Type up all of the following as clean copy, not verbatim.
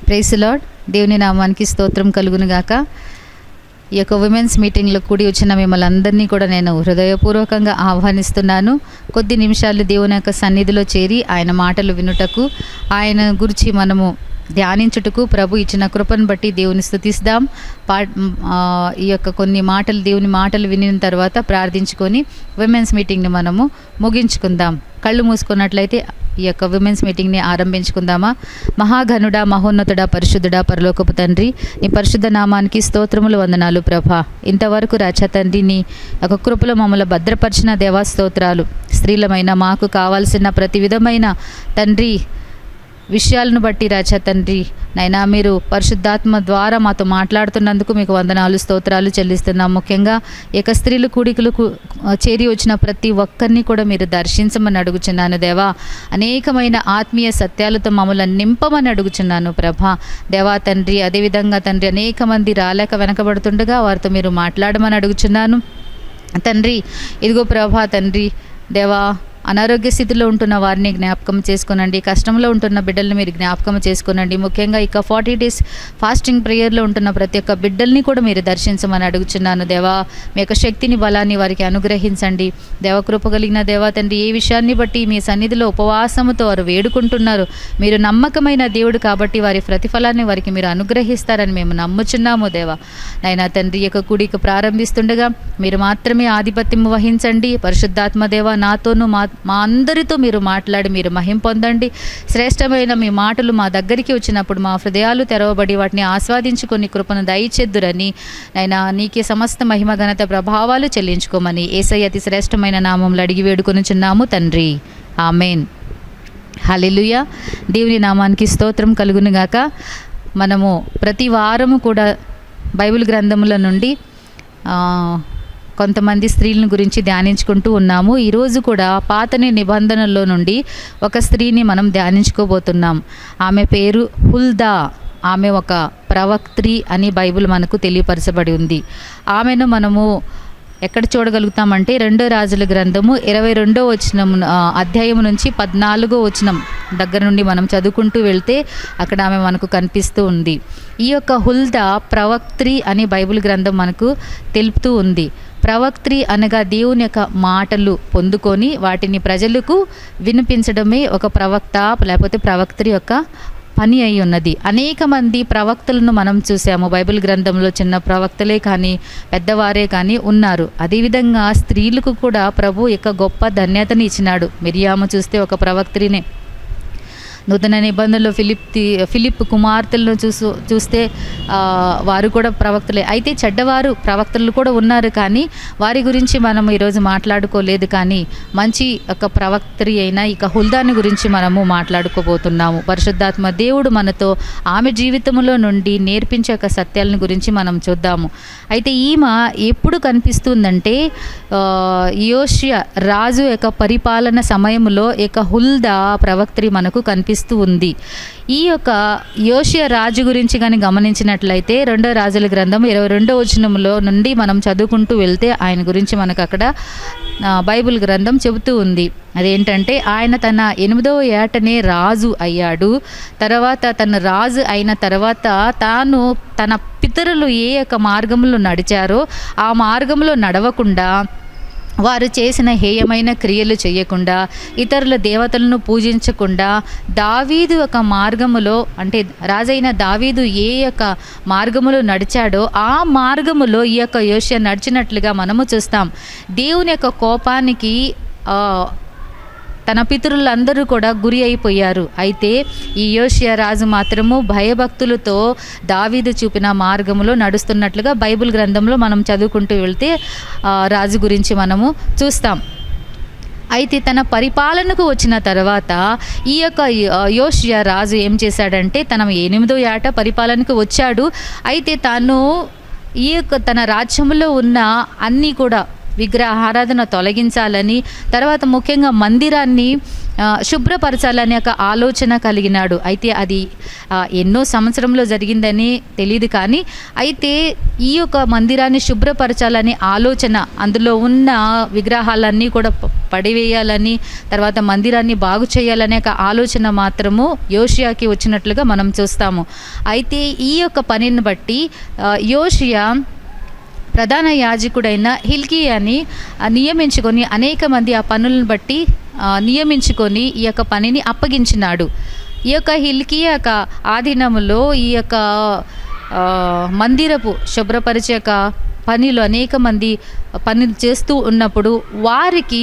Praise the lord. దేవుని నామానికి స్తోత్రం కలుగునుగాక. ఈ యొక్క విమెన్స్ మీటింగ్లో కూడి వచ్చిన మిమ్మల్ని అందరినీ కూడా నేను హృదయపూర్వకంగా ఆహ్వానిస్తున్నాను. కొద్ది నిమిషాలు దేవుని యొక్క సన్నిధిలో చేరి ఆయన మాటలు వినుటకు, ఆయన గురించి మనము ధ్యానించుటకు ప్రభు ఇచ్చిన కృపను బట్టి దేవుని స్తుతిస్తాం. ఈ యొక్క కొన్ని మాటలు, దేవుని మాటలు వినిన తర్వాత ప్రార్థించుకొని విమెన్స్ మీటింగ్ని మనము ముగించుకుందాం. కళ్ళు మూసుకున్నట్లయితే ఈ యొక్క విమెన్స్ మీటింగ్ని ఆరంభించుకుందామా. మహాఘనుడా, మహోన్నతుడా, పరిశుద్ధుడా, పరలోకపు తండ్రి, నీ పరిశుద్ధ నామానికి స్తోత్రములు, వందనాలు ప్రభా. ఇంతవరకు రాజా తండ్రి, నీ యొక్క కృపలో మమ్మల్ని భద్రపరిచిన దేవా స్తోత్రాలు. స్త్రీలమైన మాకు కావాల్సిన ప్రతి విధమైన తండ్రి విషయాలను బట్టి రాజా తండ్రి నైనా మీరు పరిశుద్ధాత్మ ద్వారా మాతో మాట్లాడుతున్నందుకు మీకు వందనాలు, స్తోత్రాలు చెల్లిస్తున్నాం. ముఖ్యంగా ఏక స్త్రీలు కూడికలకు చేరి వచ్చిన ప్రతి ఒక్కరిని కూడా మీరు దర్శించమని అడుగుచున్నాను దేవా. అనేకమైన ఆత్మీయ సత్యాలతో మమ్మల్ని నింపమని అడుగుచున్నాను ప్రభా. దేవా తండ్రి, అదేవిధంగా తండ్రి అనేక మంది రాలేక వెనకబడుతుండగా వారితో మీరు మాట్లాడమని అడుగుచున్నాను తండ్రి. ఇదిగో ప్రభా తండ్రి దేవా, అనారోగ్య స్థితిలో ఉంటున్న వారిని జ్ఞాపకం చేసుకునండి. కష్టంలో ఉంటున్న బిడ్డల్ని మీరు జ్ఞాపకం చేసుకునండి. ముఖ్యంగా ఇక 40 days ఫాస్టింగ్ ప్రేయర్లో ఉంటున్న ప్రతి ఒక్క బిడ్డల్ని కూడా మీరు దర్శించమని అడుగుచున్నాను దేవా. మీ యొక్క శక్తిని, బలాన్ని వారికి అనుగ్రహించండి దేవ. కృప కలిగిన దేవా తండ్రి, ఏ విషయాన్ని బట్టి మీ సన్నిధిలో ఉపవాసముతో వారు వేడుకుంటున్నారు, మీరు నమ్మకమైన దేవుడు కాబట్టి వారి ప్రతిఫలాన్ని వారికి మీరు అనుగ్రహిస్తారని మేము నమ్ముచున్నాము దేవా. నైనా తండ్రి, యొక్క కూడిక ప్రారంభిస్తుండగా మీరు మాత్రమే ఆధిపత్యం వహించండి. పరిశుద్ధాత్మ దేవా, నాతోనూ మా అందరితో మీరు మాట్లాడి మీరు మహిమ పొందండి. శ్రేష్టమైన మీ మాటలు మా దగ్గరికి వచ్చినప్పుడు మా హృదయాలు తెరవబడి వాటిని ఆస్వాదించుకొని కృపను దయచేద్దురని నైనా నీకే సమస్త మహిమ, ఘనత, ప్రభావాలు చెల్లించుకోమని యేసయ్య అతి శ్రేష్టమైన నామంలో అడిగి వేడుకొనుచున్నాము తండ్రి, ఆమేన్. హల్లెలూయా. దేవుని నామానికి స్తోత్రం కలుగునుగాక. మనము ప్రతి వారము కూడా బైబిల్ గ్రంథముల నుండి కొంతమంది స్త్రీలను గురించి ధ్యానించుకుంటూ ఉన్నాము. ఈరోజు కూడా పాత నిబంధనల్లో నుండి ఒక స్త్రీని మనం ధ్యానించుకోబోతున్నాం. ఆమె పేరు హుల్దా. ఆమె ఒక ప్రవక్త్రి అని బైబిల్ మనకు తెలియపరచబడి ఉంది. ఆమెను మనము ఎక్కడ చూడగలుగుతామంటే 2 రాజుల గ్రంథము 22వ వచనం అధ్యాయం నుంచి 14వ వచనం దగ్గర నుండి మనం చదువుకుంటూ వెళ్తే అక్కడ ఆమె మనకు కనిపిస్తూ ఉంది. ఈ యొక్క హుల్దా ప్రవక్త్రి అని బైబిల్ గ్రంథం మనకు తెలుపుతూ ఉంది. ప్రవక్త్రి అనగా దేవుని యొక్క మాటలు పొందుకొని వాటిని ప్రజలకు వినిపించడమే ఒక ప్రవక్త లేకపోతే ప్రవక్త్రి యొక్క పని అయి ఉన్నది. అనేక మంది ప్రవక్తలను మనం చూసాము బైబిల్ గ్రంథంలో. చిన్న ప్రవక్తలే కానీ పెద్దవారే కానీ ఉన్నారు. అదేవిధంగా స్త్రీలకు కూడా ప్రభు యొక్క గొప్ప ధన్యతని ఇచ్చినాడు. మిరియాము చూస్తే ఒక ప్రవక్త్రినే. నూతన నిబంధనలో ఫిలిప్ కుమార్తెలను చూస్తే వారు కూడా ప్రవక్తలే. అయితే చెడ్డవారు ప్రవక్తలు కూడా ఉన్నారు, కానీ వారి గురించి మనం ఈరోజు మాట్లాడుకోలేదు. కానీ మంచి ఒక ప్రవక్త్రి అయిన ఇక హుల్దాని గురించి మనము మాట్లాడుకోబోతున్నాము. పరిశుద్ధాత్మ దేవుడు మనతో ఆమె జీవితంలో నుండి నేర్పించే ఒక సత్యాలను గురించి మనం చూద్దాము. అయితే ఈమె ఎప్పుడు కనిపిస్తుందంటే యోషియా రాజు యొక్క పరిపాలన సమయంలో ఇక హుల్దా ప్రవక్త్రి మనకు కనిపిస్తుంది. ఈ యొక్క యోషియా రాజు గురించి కానీ గమనించినట్లయితే 2వ రాజుల గ్రంథం 22వ వచనంలో నుండి మనం చదువుకుంటూ వెళ్తే ఆయన గురించి మనకు అక్కడ బైబిల్ గ్రంథం చెబుతూ ఉంది. అదేంటంటే ఆయన తన 8వ ఏటనే రాజు అయ్యాడు. తర్వాత తన రాజు అయిన తర్వాత తాను తన పితరులు ఏ యొక్క మార్గంలో నడిచారో ఆ మార్గంలో నడవకుండా, వారు చేసిన హేయమైన క్రియలు చేయకుండా, ఇతరుల దేవతలను పూజించకుండా దావీదు ఒక మార్గములో, అంటే రాజైన దావీదు ఏ యొక్క మార్గములో నడిచాడో ఆ మార్గములో ఈ యొక్క యోషియా నడిచినట్లుగా మనము చూస్తాం. దేవుని యొక్క కోపానికి తన పితరులందరూ కూడా గురి అయిపోయారు. అయితే ఈ యోషియా రాజు మాత్రము భయభక్తులతో దావీదు చూపిన మార్గంలో నడుస్తున్నట్లుగా బైబిల్ గ్రంథంలో మనం చదువుకుంటూ వెళ్తే రాజు గురించి మనము చూస్తాం. అయితే తన పరిపాలనకు వచ్చిన తర్వాత ఈ యొక్క యోషియా రాజు ఏం చేశాడంటే తన 8వ ఏట పరిపాలనకు వచ్చాడు. అయితే తాను ఈ యొక్క తన రాజ్యంలో ఉన్న అన్నీ కూడా విగ్రహారాధన తొలగించాలని, తర్వాత ముఖ్యంగా మందిరాన్ని శుభ్రపరచాలనే ఒక ఆలోచన కలిగినాడు. అయితే అది ఎన్నో సంవత్సరంలో జరిగిందని తెలియదు, కానీ అయితే ఈ యొక్క మందిరాన్ని శుభ్రపరచాలనే ఆలోచన, అందులో ఉన్న విగ్రహాలన్నీ కూడా పడివేయాలని, తర్వాత మందిరాన్ని బాగు చేయాలనే ఒక ఆలోచన మాత్రము యోషియాకి వచ్చినట్లుగా మనం చూస్తాము. అయితే ఈ యొక్క పనిని బట్టి యోషియా ప్రధాన యాజకుడైన హిల్కీయాని నియమించుకొని అనేక మంది ఆ పనులను బట్టి నియమించుకొని ఈ యొక్క పనిని అప్పగించినాడు. ఈ యొక్క హిల్కీయా యొక్క ఆధీనములో ఈ యొక్క మందిరపు శుభ్రపరిచే యొక్క పనిలో అనేక మంది పనులు చేస్తూ ఉన్నప్పుడు వారికి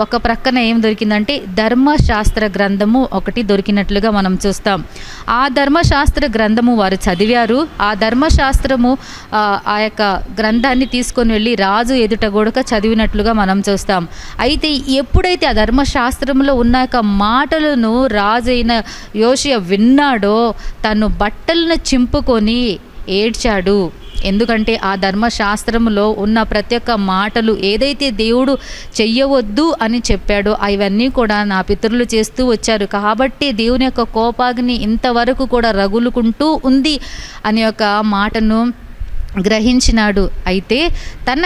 ఒక ప్రక్కన ఏం దొరికిందంటే ధర్మశాస్త్ర గ్రంథము ఒకటి దొరికినట్లుగా మనం చూస్తాం. ఆ ధర్మశాస్త్ర గ్రంథము వారు చదివారు. ఆ ధర్మశాస్త్రము ఆ యొక్క గ్రంథాన్ని తీసుకొని వెళ్ళి రాజు ఎదుట గూడక చదివినట్లుగా మనం చూస్తాం. అయితే ఎప్పుడైతే ఆ ధర్మశాస్త్రంలో ఉన్న యొక్క మాటలను రాజు అయిన యోషియా విన్నాడో తను బట్టలను చింపుకొని ఏడ్చాడు. ఎందుకంటే ఆ ధర్మశాస్త్రంలో ఉన్న ప్రతి ఒక్క మాటలు ఏదైతే దేవుడు చెయ్యవద్దు అని చెప్పాడో అవన్నీ కూడా నా పితరులు చేస్తూ వచ్చారు, కాబట్టి దేవుని యొక్క కోపాగ్ని ఇంతవరకు కూడా రగులుకుంటూ ఉంది అనే ఒక మాటను గ్రహించినాడు. అయితే తన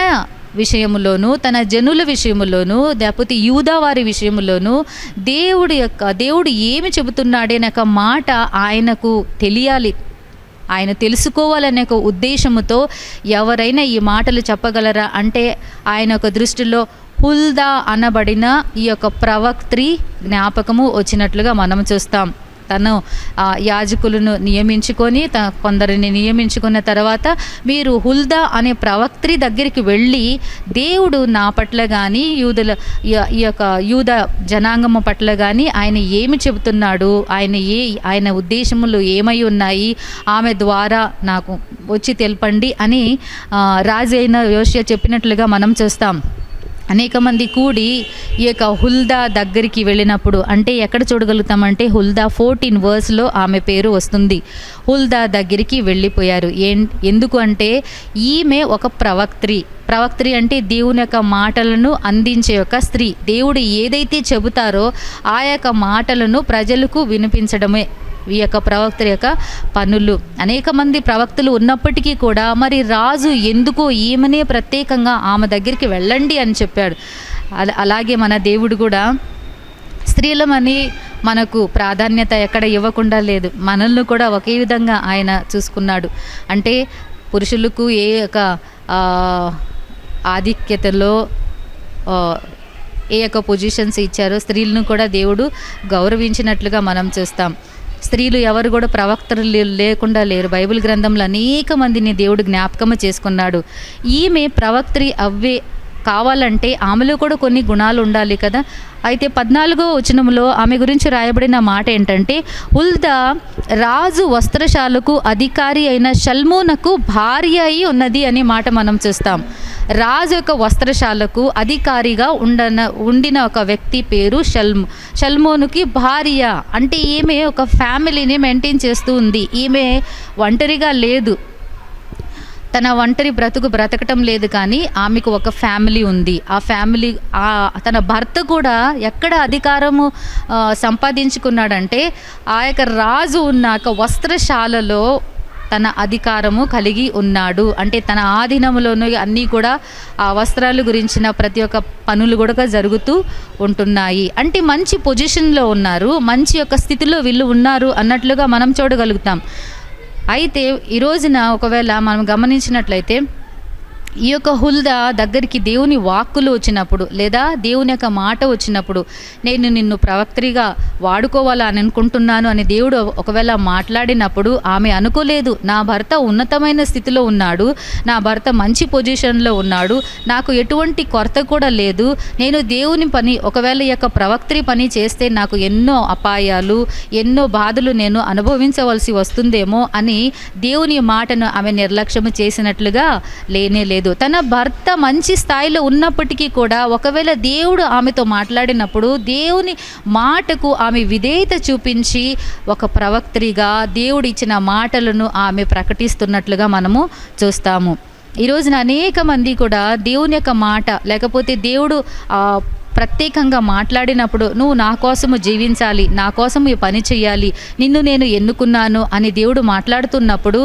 విషయములోను, తన జనుల విషయములోను, లేకపోతే యూదా వారి విషయములోను దేవుడు ఏమి చెబుతున్నాడే అనే ఒక మాట ఆయనకు తెలియాలి, ఆయన తెలుసుకోవాలనే ఒక ఉద్దేశముతో ఎవరైనా ఈ మాటలు చెప్పగలరా అంటే ఆయన ఒక దృష్టిలో హుల్దా అనబడిన ఈ యొక్క ప్రవక్త్రి జ్ఞాపకము వచ్చినట్లుగా మనం చూస్తాం. తను యాజకులను నియమించుకొని కొందరిని నియమించుకున్న తర్వాత మీరు హుల్దా అనే ప్రవక్త్రి దగ్గరికి వెళ్ళి దేవుడు నా పట్ల కానీ ఈ యొక్క యూద జనాంగము పట్ల కానీ ఆయన ఏమి చెబుతున్నాడు, ఆయన ఉద్దేశములు ఏమై ఉన్నాయి, ఆమె ద్వారా నాకు వచ్చి తెలపండి అని రాజు అయిన యోషియా చెప్పినట్లుగా మనం చూస్తాం. అనేక మంది కూడి ఈ యొక్క హుల్దా దగ్గరికి వెళ్ళినప్పుడు అంటే ఎక్కడ చూడగలుగుతామంటే హుల్దా 14 వర్స్లో ఆమె పేరు వస్తుంది. హుల్దా దగ్గరికి వెళ్ళిపోయారు. ఎందుకు అంటే ఈమె ఒక ప్రవక్త్రి అంటే దేవుని యొక్క మాటలను అందించే ఒక స్త్రీ. దేవుడు ఏదైతే చెబుతారో ఆ యొక్క మాటలను ప్రజలకు వినిపించడమే ఈ యొక్క ప్రవక్త యొక్క పనులు. అనేక మంది ప్రవక్తలు ఉన్నప్పటికీ కూడా మరి రాజు ఎందుకో ఈమెనే ప్రత్యేకంగా ఆమె దగ్గరికి వెళ్ళండి అని చెప్పాడు. అలాగే మన దేవుడు కూడా స్త్రీలమని మనకు ప్రాధాన్యత ఎక్కడ ఇవ్వకుండా లేదు, మనల్ని కూడా ఒకే విధంగా ఆయన చూసుకున్నాడు. అంటే పురుషులకు ఏ యొక్క ఆధిక్యతలో ఏ యొక్క పొజిషన్స్ ఇచ్చారో స్త్రీలను కూడా దేవుడు గౌరవించినట్లుగా మనం చూస్తాం. స్త్రీలు ఎవరు కూడా ప్రవక్తలు లేకుండా లేరు. బైబిల్ గ్రంథంలో అనేక మందిని దేవుడు జ్ఞాపకము చేసుకున్నాడు. ఈమె ప్రవక్త్రి అవ్వే కావాలంటే ఆమెలో కూడా కొన్ని గుణాలు ఉండాలి కదా. అయితే 14వ వచనంలో ఆమె గురించి రాయబడిన మాట ఏంటంటే హుల్దా రాజు వస్త్రశాలకు అధికారి అయిన షల్మోనుకు భార్య అయి ఉన్నది అనే మాట మనం చూస్తాం. రాజు యొక్క వస్త్రశాలకు అధికారిగా ఉండిన ఒక వ్యక్తి పేరు షల్మోనుకి భార్య. అంటే ఈమె ఒక ఫ్యామిలీని మెయింటైన్ చేస్తూ ఉంది. ఈమె ఒంటరిగా లేదు, తన ఒంటరి బ్రతకటం లేదు, కానీ ఆమెకు ఒక ఫ్యామిలీ ఉంది. ఆ ఫ్యామిలీ తన భర్త కూడా ఎక్కడ అధికారము సంపాదించుకున్నాడంటే ఆ యొక్క రాజు ఉన్న వస్త్రశాలలో తన అధికారము కలిగి ఉన్నాడు. అంటే తన ఆధీనంలోనూ అన్నీ కూడా ఆ వస్త్రాల గురించిన ప్రతి ఒక్క పనులు కూడా జరుగుతూ ఉంటున్నాయి. అంటే మంచి పొజిషన్లో ఉన్నారు, మంచి యొక్క స్థితిలో వీళ్ళు ఉన్నారు అన్నట్లుగా మనం చూడగలుగుతాం. అయితే ఈ రోజున ఒకవేళ మనం గమనించినట్లయితే ఈ యొక్క హుల్దా దగ్గరికి దేవుని వాక్కులు వచ్చినప్పుడు లేదా దేవుని యొక్క మాట వచ్చినప్పుడు నేను నిన్ను ప్రవక్త్రిగా వాడుకోవాలని అనుకుంటున్నాను అని దేవుడు ఒకవేళ మాట్లాడినప్పుడు ఆమె అనుకోలేదు, నా భర్త ఉన్నతమైన స్థితిలో ఉన్నాడు, నా భర్త మంచి పొజిషన్లో ఉన్నాడు, నాకు ఎటువంటి కొరత కూడా లేదు, నేను దేవుని పని ఒకవేళ ఈ యొక్క ప్రవక్త్రి పని చేస్తే నాకు ఎన్నో అపాయాలు ఎన్నో బాధలు నేను అనుభవించవలసి వస్తుందేమో అని దేవుని మాటను ఆమె నిర్లక్ష్యం చేసినట్లుగా లేనే. తన భర్త మంచి స్థాయిలో ఉన్నప్పటికీ కూడా ఒకవేళ దేవుడు ఆమెతో మాట్లాడినప్పుడు దేవుని మాటకు ఆమె విధేయత చూపించి ఒక ప్రవక్త్రిగా దేవుడు ఇచ్చిన మాటలను ఆమె ప్రకటిస్తున్నట్లుగా మనము చూస్తాము. ఈ రోజున అనేక మంది కూడా దేవుని యొక్క మాట లేకపోతే దేవుడు ప్రత్యేకంగా మాట్లాడినప్పుడు నువ్వు నా కోసము జీవించాలి, నా కోసం ఈ పని చేయాలి, నిన్ను నేను ఎన్నుకున్నాను అని దేవుడు మాట్లాడుతున్నప్పుడు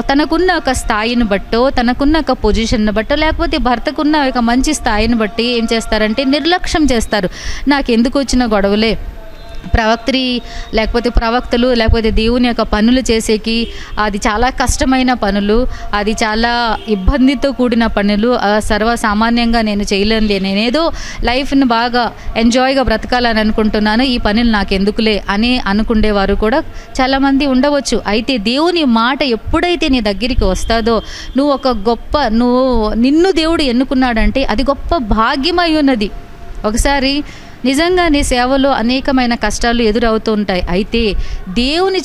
తనకున్న ఒక స్థాయిని బట్టో, తనకున్న ఒక పొజిషన్ను బట్టో, లేకపోతే భర్తకున్న ఒక మంచి స్థాయిని బట్టి ఏం చేస్తారంటే నిర్లక్ష్యం చేస్తారు. నాకెందుకు వచ్చిన గొడవలే, లేకపోతే ప్రవక్తలు లేకపోతే దేవుని యొక్క పనులు చేసేకి అది చాలా కష్టమైన పనులు, అది చాలా ఇబ్బందితో కూడిన పనులు, సర్వసామాన్యంగా నేను చేయలేనులే, నేనేదో లైఫ్ని బాగా ఎంజాయ్గా బ్రతకాలని అనుకుంటున్నాను, ఈ పనులు నాకెందుకులే అని అనుకునేవారు కూడా చాలామంది ఉండవచ్చు. అయితే దేవుని మాట ఎప్పుడైతే నీ దగ్గరికి వస్తుందో, నిన్ను దేవుడు ఎన్నుకున్నాడంటే అది గొప్ప భాగ్యమై ఉన్నది. ఒకసారి నిజంగా నీ సేవలో అనేకమైన కష్టాలు ఎదురవుతూ ఉంటాయి. అయితే దేవుని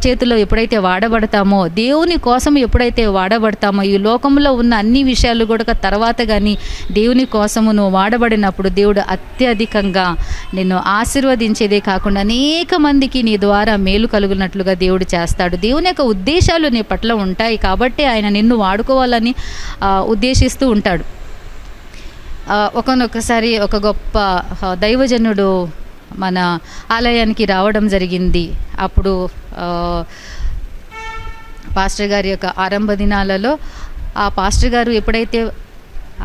చేతిలో ఎప్పుడైతే వాడబడతామో, దేవుని కోసం ఎప్పుడైతే వాడబడతామో, ఈ లోకంలో ఉన్న అన్ని విషయాలు కూడా తర్వాత కానీ దేవుని కోసము నువ్వు వాడబడినప్పుడు దేవుడు అత్యధికంగా నిన్ను ఆశీర్వదించేదే కాకుండా అనేక మందికి నీ ద్వారా మేలు కలుగునట్లుగా దేవుడు చేస్తాడు. దేవుని యొక్క ఉద్దేశాలు నీ పట్ల ఉంటాయి కాబట్టి ఆయన నిన్ను వాడుకోవాలని ఉద్దేశిస్తూ ఉంటాడు. ఒకసారి ఒక గొప్ప దైవజనుడు మన ఆలయానికి రావడం జరిగింది. అప్పుడు పాస్టర్ గారి యొక్క ఆరంభ దినాలలో ఆ పాస్టర్ గారు ఎప్పుడైతే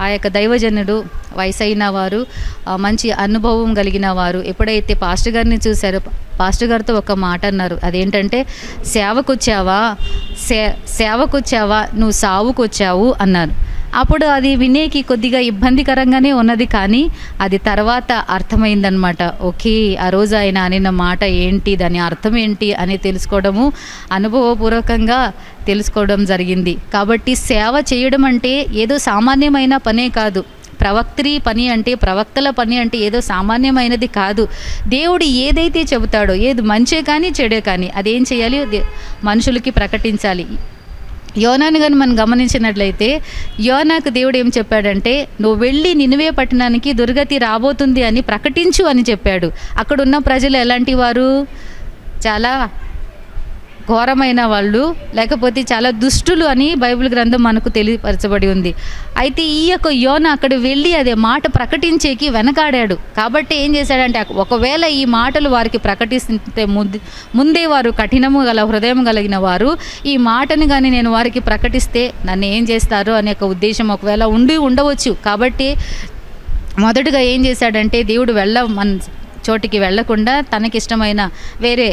ఆ యొక్క దైవజనుడు వయసైన వారు, మంచి అనుభవం కలిగిన వారు ఎప్పుడైతే పాస్టర్ గారిని చూశారో, పాస్టర్ గారితో ఒక మాట అన్నారు. అదేంటంటే, సేవకొచ్చావా నువ్వు సావుకొచ్చావు అన్నారు. అప్పుడు అది వినేకి కొద్దిగా ఇబ్బందికరంగానే ఉన్నది, కానీ అది తర్వాత అర్థమైందనమాట. ఓకే, ఆ రోజు ఆయన అనిన మాట ఏంటి, దాని అర్థం ఏంటి అని తెలుసుకోవడము, అనుభవపూర్వకంగా తెలుసుకోవడం జరిగింది. కాబట్టి సేవ చేయడం అంటే ఏదో సామాన్యమైన పనే కాదు. ప్రవక్తల పని అంటే ఏదో సామాన్యమైనది కాదు. దేవుడు ఏదైతే చెబుతాడో, ఏది మంచే కానీ చెడే కానీ అదేం చేయాలి, మనుషులకి ప్రకటించాలి. యోనాను కానీ మనం గమనించినట్లయితే, యోనాకు దేవుడు ఏం చెప్పాడంటే, నువ్వు వెళ్ళి నినివే పట్టణానికి దుర్గతి రాబోతుంది అని ప్రకటించు అని చెప్పాడు. అక్కడున్న ప్రజలు ఎలాంటి వారు? చాలా ఘోరమైన వాళ్ళు, లేకపోతే చాలా దుష్టులు అని బైబిల్ గ్రంథం మనకు తెలియపరచబడి ఉంది. అయితే ఈ యొక్క యోనా అక్కడ వెళ్ళి అదే మాట ప్రకటించేకి వెనకాడాడు. కాబట్టి ఏం చేశాడంటే, ఒకవేళ ఈ మాటలు వారికి ప్రకటిస్తే ముందే వారు కఠినము గల హృదయం కలిగిన వారు ఈ మాటను కానీ నేను వారికి ప్రకటిస్తే నన్ను ఏం చేస్తారు అనే ఒక ఉద్దేశం ఒకవేళ ఉండవచ్చు. కాబట్టి మొదటగా ఏం చేశాడంటే, దేవుడు మన చోటికి వెళ్లకుండా తనకిష్టమైన వేరే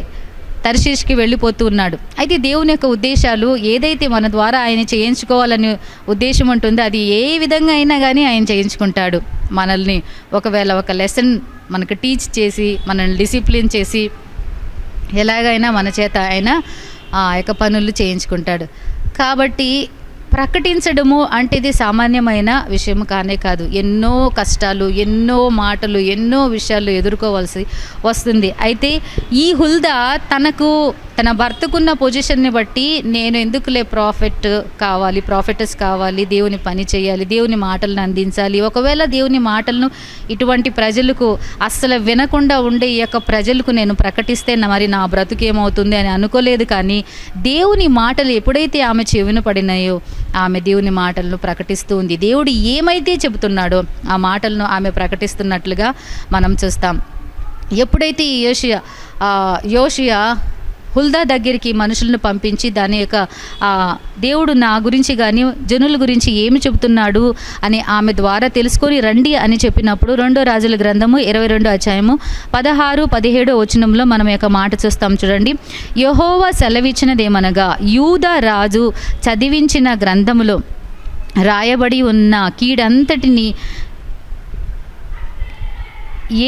తర్షీష్కి వెళ్ళిపోతూ ఉన్నాడు. అయితే దేవుని యొక్క ఉద్దేశాలు ఏదైతే మన ద్వారా ఆయన చేయించుకోవాలని ఉద్దేశం ఉంటుందో అది ఏ విధంగా అయినా కానీ ఆయన చేయించుకుంటాడు. మనల్ని ఒకవేళ ఒక లెసన్ మనకు టీచ్ చేసి, మనల్ని డిసిప్లిన్ చేసి, ఎలాగైనా మన చేత ఆయన ఆ యొక్క పనులు చేయించుకుంటాడు. కాబట్టి ప్రకటించడము అంటే ఇది సామాన్యమైన విషయం కానే కాదు. ఎన్నో కష్టాలు, ఎన్నో మాటలు, ఎన్నో విషయాలు ఎదుర్కోవాల్సి వస్తుంది. అయితే ఈ హుల్దా తన భర్తకున్న పొజిషన్ని బట్టి నేను ఎందుకులే ప్రాఫెటస్ కావాలి, దేవుని పని చేయాలి, దేవుని మాటలను అందించాలి. ఒకవేళ దేవుని మాటలను ఇటువంటి ప్రజలకు అస్సలు వినకుండా ఉండే ఈ యొక్క ప్రజలకు నేను ప్రకటిస్తే మరి నా బ్రతుకేమవుతుంది అని అనుకోలేదు. కానీ దేవుని మాటలు ఎప్పుడైతే ఆమె చెవిన పడినాయో ఆమె దేవుని మాటలను ప్రకటిస్తూ ఉంది. దేవుడు ఏమైతే చెబుతున్నాడో ఆ మాటలను ఆమె ప్రకటిస్తున్నట్లుగా మనం చూస్తాం. ఎప్పుడైతే యోషియా హుల్దా దగ్గరికి మనుషులను పంపించి దాని యొక్క దేవుడు నా గురించి కానీ జనుల గురించి ఏమి చెబుతున్నాడు అని ఆమె ద్వారా తెలుసుకొని రండి అని చెప్పినప్పుడు 2 రాజుల గ్రంథము 22 అధ్యాయము 16-17 వచనంలో మనం యొక్క మాట చూస్తాం. చూడండి, యెహోవా సెలవిచ్చినదేమనగా, యూదా రాజు చదివించిన గ్రంథములో రాయబడి ఉన్న కీడంతటిని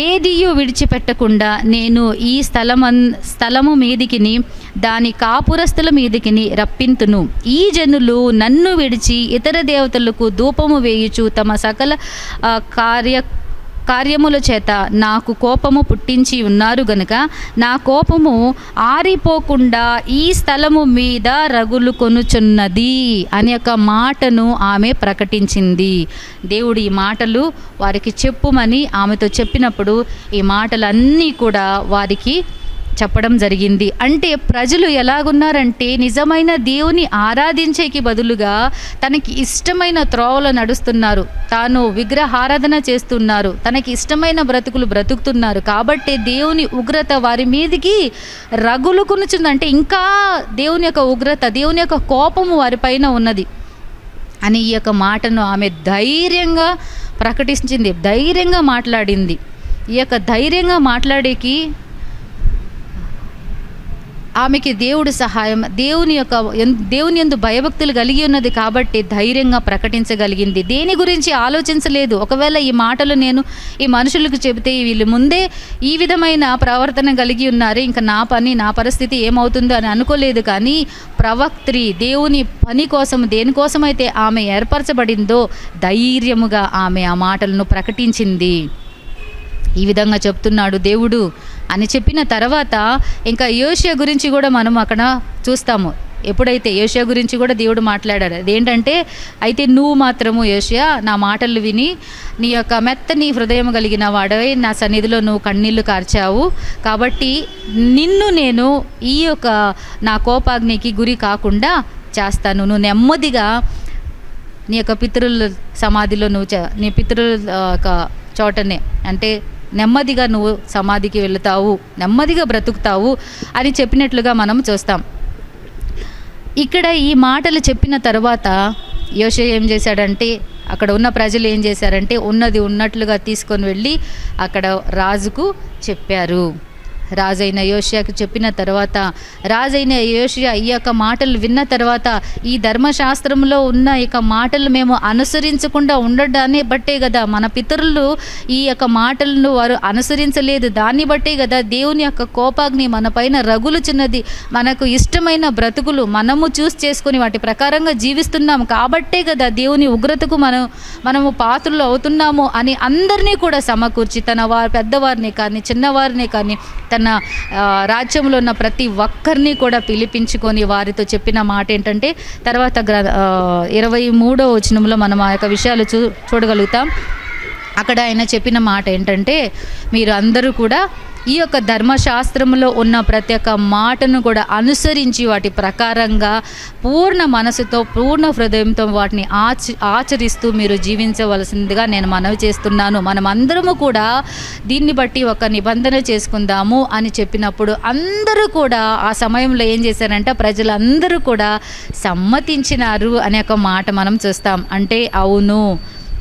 ఏదియు విడిచిపెట్టకుండా నేను ఈ స్థలము మీదికిని దాని కాపురస్తుల మీదికిని రప్పింతును. ఈ జనులు నన్ను విడిచి ఇతర దేవతలకు ధూపము వేయుచు తమ సకల కార్యముల చేత నాకు కోపము పుట్టించి ఉన్నారు గనుక నా కోపము ఆరిపోకుండా ఈ స్థలము మీద రగులు కొనుచున్నది అనే ఒక మాటను ఆమె ప్రకటించింది. దేవుడు ఈ మాటలు వారికి చెప్పుమని ఆమెతో చెప్పినప్పుడు ఈ మాటలన్నీ కూడా వారికి చెప్పడం జరిగింది. అంటే ప్రజలు ఎలాగున్నారంటే నిజమైన దేవుని ఆరాధించేకి బదులుగా తనకి ఇష్టమైన త్రోవలో నడుస్తున్నారు, తాను విగ్రహారాధన చేస్తున్నారు, తనకి ఇష్టమైన బ్రతుకులు బ్రతుకుతున్నారు. కాబట్టి దేవుని ఉగ్రత వారి మీదికి రగులుకొనుచుందంటే ఇంకా దేవుని యొక్క ఉగ్రత, దేవుని యొక్క కోపము వారిపైన ఉన్నది అని ఈ యొక్క మాటను ఆమె ధైర్యంగా ప్రకటించింది, ధైర్యంగా మాట్లాడింది. ఈ యొక్క ధైర్యంగా మాట్లాడేకి ఆమెకి దేవుడు సహాయం, దేవుని యందు భయభక్తులు కలిగి ఉన్నది కాబట్టి ధైర్యంగా ప్రకటించగలిగింది. దేని గురించి ఆలోచించలేదు. ఒకవేళ ఈ మాటలు నేను ఈ మనుషులకు చెబితే వీళ్ళు ముందే ఈ విధమైన ప్రవర్తన కలిగి ఉన్నారు, ఇంకా నా పరిస్థితి ఏమవుతుందో అని అనుకోలేదు. కానీ ప్రవక్త్రి దేవుని పని కోసం, దేనికోసమైతే ఆమె ఏర్పరచబడిందో ధైర్యముగా ఆమె ఆ మాటలను ప్రకటించింది. ఈ విధంగా చెప్తున్నాడు దేవుడు అని చెప్పిన తర్వాత ఇంకా యోషియా గురించి కూడా మనం అక్కడ చూస్తాము. ఎప్పుడైతే యోషియా గురించి కూడా దేవుడు మాట్లాడాడు, అదేంటంటే, అయితే నువ్వు మాత్రము యోషియా నా మాటలు విని నీ యొక్క మెత్తని హృదయం కలిగిన వాడవై నా సన్నిధిలో నువ్వు కన్నీళ్లు కార్చావు, కాబట్టి నిన్ను నేను ఈ యొక్క నా కోపాగ్నికి గురి కాకుండా చేస్తాను. నువ్వు నెమ్మదిగా నీ యొక్క పితరుల సమాధిలో నీ పితరుల యొక్క చోటనే, అంటే నెమ్మదిగా నువ్వు సమాధికి వెళుతావు, నెమ్మదిగా బ్రతుకుతావు అని చెప్పినట్లుగా మనం చూస్తాం. ఇక్కడ ఈ మాటలు చెప్పిన తర్వాత యోషియా ఏం చేశాడంటే, అక్కడ ఉన్న ప్రజలు ఏం చేశారంటే ఉన్నది ఉన్నట్లుగా తీసుకొని వెళ్ళి అక్కడ రాజుకు చెప్పారు. రాజైన యోషియాకు చెప్పిన తర్వాత రాజైన యోషియా ఈ యొక్క మాటలు విన్న తర్వాత, ఈ ధర్మశాస్త్రంలో ఉన్న యొక్క మాటలు మేము అనుసరించకుండా ఉండడాన్ని బట్టే కదా, మన పితరులు ఈ యొక్క మాటలను వారు అనుసరించలేదు, దాన్ని బట్టే కదా దేవుని యొక్క కోపాగ్ని మన పైన రగులుచున్నది. మనకు ఇష్టమైన బ్రతుకులు మనము చేసుకొని వాటి ప్రకారంగా జీవిస్తున్నాము కాబట్టే కదా దేవుని ఉగ్రతకు మనము పాత్రలు అవుతున్నాము అని అందరినీ కూడా సమకూర్చి పెద్దవారిని కానీ చిన్నవారిని కానీ తన రాజ్యంలో ఉన్న ప్రతి ఒక్కరిని కూడా పిలిపించుకొని వారితో చెప్పిన మాట ఏంటంటే, తర్వాత 23వ వచనంలో మనం ఆ యొక్క విషయాలు చూడగలుగుతాం. అక్కడ ఆయన చెప్పిన మాట ఏంటంటే, మీరు అందరూ కూడా ఈ యొక్క ధర్మశాస్త్రంలో ఉన్న ప్రతి ఒక్క మాటను కూడా అనుసరించి వాటి ప్రకారంగా పూర్ణ మనసుతో పూర్ణ హృదయంతో వాటిని ఆచరిస్తూ మీరు జీవించవలసిందిగా నేను మనవి చేస్తున్నాను. మనమందరము కూడా దీన్ని బట్టి ఒక నిబంధన చేసుకుందాము అని చెప్పినప్పుడు అందరూ కూడా ఆ సమయంలో ఏం చేశారంటే ప్రజలందరూ కూడా సమ్మతించినారు అనే ఒక మాట మనం చూస్తాం. అంటే అవును,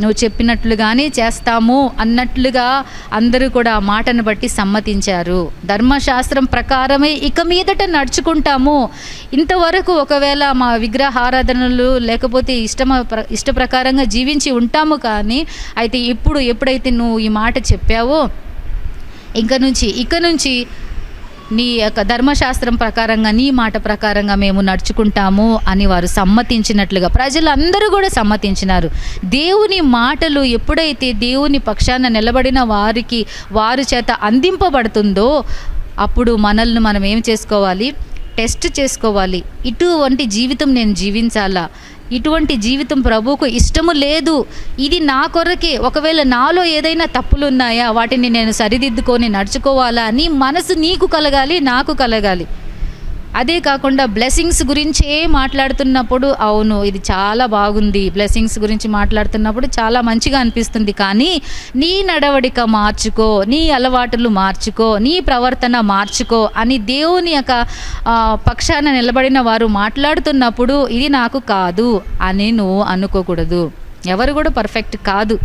నువ్వు చెప్పినట్లుగానే చేస్తాము అన్నట్లుగా అందరూ కూడా ఆ మాటను బట్టి సమ్మతించారు. ధర్మశాస్త్రం ప్రకారమే ఇక మీదట నడుచుకుంటాము. ఇంతవరకు ఒకవేళ మా విగ్రహారాధనలు లేకపోతే ఇష్ట ప్రకారంగా జీవించి ఉంటాము, కానీ అయితే ఎప్పుడైతే నువ్వు ఈ మాట చెప్పావో ఇక నుంచి నీ యొక్క ధర్మశాస్త్రం ప్రకారంగా నీ మాట ప్రకారంగా మేము నడుచుకుంటాము అని వారు సమ్మతించినట్లుగా ప్రజలందరూ కూడా సమ్మతించినారు. దేవుని మాటలు ఎప్పుడైతే దేవుని పక్షాన నిలబడిన వారి చేత అందింపబడుతుందో అప్పుడు మనల్ని మనం ఏం చేసుకోవాలి, టెస్ట్ చేసుకోవాలి. ఇటువంటి జీవితం నేను జీవించాలా, ఇటువంటి జీవితం ప్రభువుకు ఇష్టము లేదు, ఇది నా కొరకే, ఒకవేళ నాలో ఏదైనా తప్పులు ఉన్నాయా వాటిని నేను సరిదిద్దుకొని నడుచుకోవాలా అని మనసు నీకు కలగాలి, నాకు కలగాలి. అదే కాకుండా బ్లెస్సింగ్స్ గురించే మాట్లాడుతున్నప్పుడు అవును ఇది చాలా బాగుంది, బ్లెస్సింగ్స్ గురించి మాట్లాడుతున్నప్పుడు చాలా మంచిగా అనిపిస్తుంది, కానీ నీ నడవడిక మార్చుకో, నీ అలవాటులు మార్చుకో, నీ ప్రవర్తన మార్చుకో అని దేవుని యొక్క పక్షాన నిలబడిన వారు మాట్లాడుతున్నప్పుడు ఇది నాకు కాదు అని నువ్వు అనుకోకూడదు. ఎవరు కూడా పర్ఫెక్ట్ కాదు,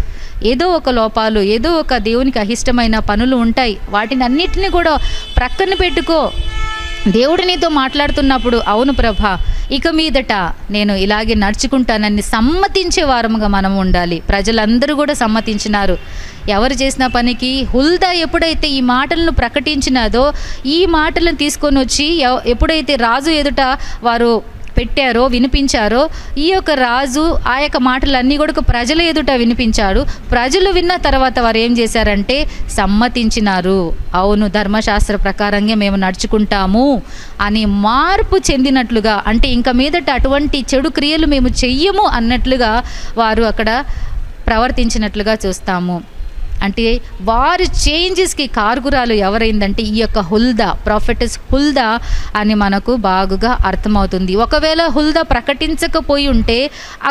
ఏదో ఒక లోపాలు, ఏదో ఒక దేవునికి అహిష్టమైన పనులు ఉంటాయి. వాటిని అన్నిటిని కూడా ప్రక్కన పెట్టుకో. దేవుడు నీతో మాట్లాడుతున్నప్పుడు అవును ప్రభా ఇక మీదట నేను ఇలాగే నడుచుకుంటానని సమ్మతించే వారముగా మనం ఉండాలి. ప్రజలందరూ కూడా సమ్మతించినారు. ఎవరు చేసిన పనికి హుల్దా ఎప్పుడైతే ఈ మాటలను ప్రకటించినాదో, ఈ మాటలను తీసుకొని వచ్చి ఎప్పుడైతే రాజు ఎదుట వారు పెట్టారో వినిపించారో, ఈ యొక్క రాజు ఆ యొక్క మాటలన్నీ కూడా ప్రజల ఎదుట వినిపించాడు. ప్రజలు విన్న తర్వాత వారు ఏం చేశారంటే సమ్మతించినారు. అవును ధర్మశాస్త్ర ప్రకారంగా మేము నడుచుకుంటాము అని మార్పు చెందినట్లుగా, అంటే ఇంకా మీదట అటువంటి చెడు క్రియలు మేము చెయ్యము అన్నట్లుగా వారు అక్కడ ప్రవర్తించినట్లుగా చూస్తాము. అంటే వారి చేంజెస్కి కారకురాలు ఎవరైందంటే ఈ యొక్క హుల్దా, ప్రాఫెటస్ హుల్దా అని మనకు బాగుగా అర్థమవుతుంది. ఒకవేళ హుల్దా ప్రకటించకపోయి ఉంటే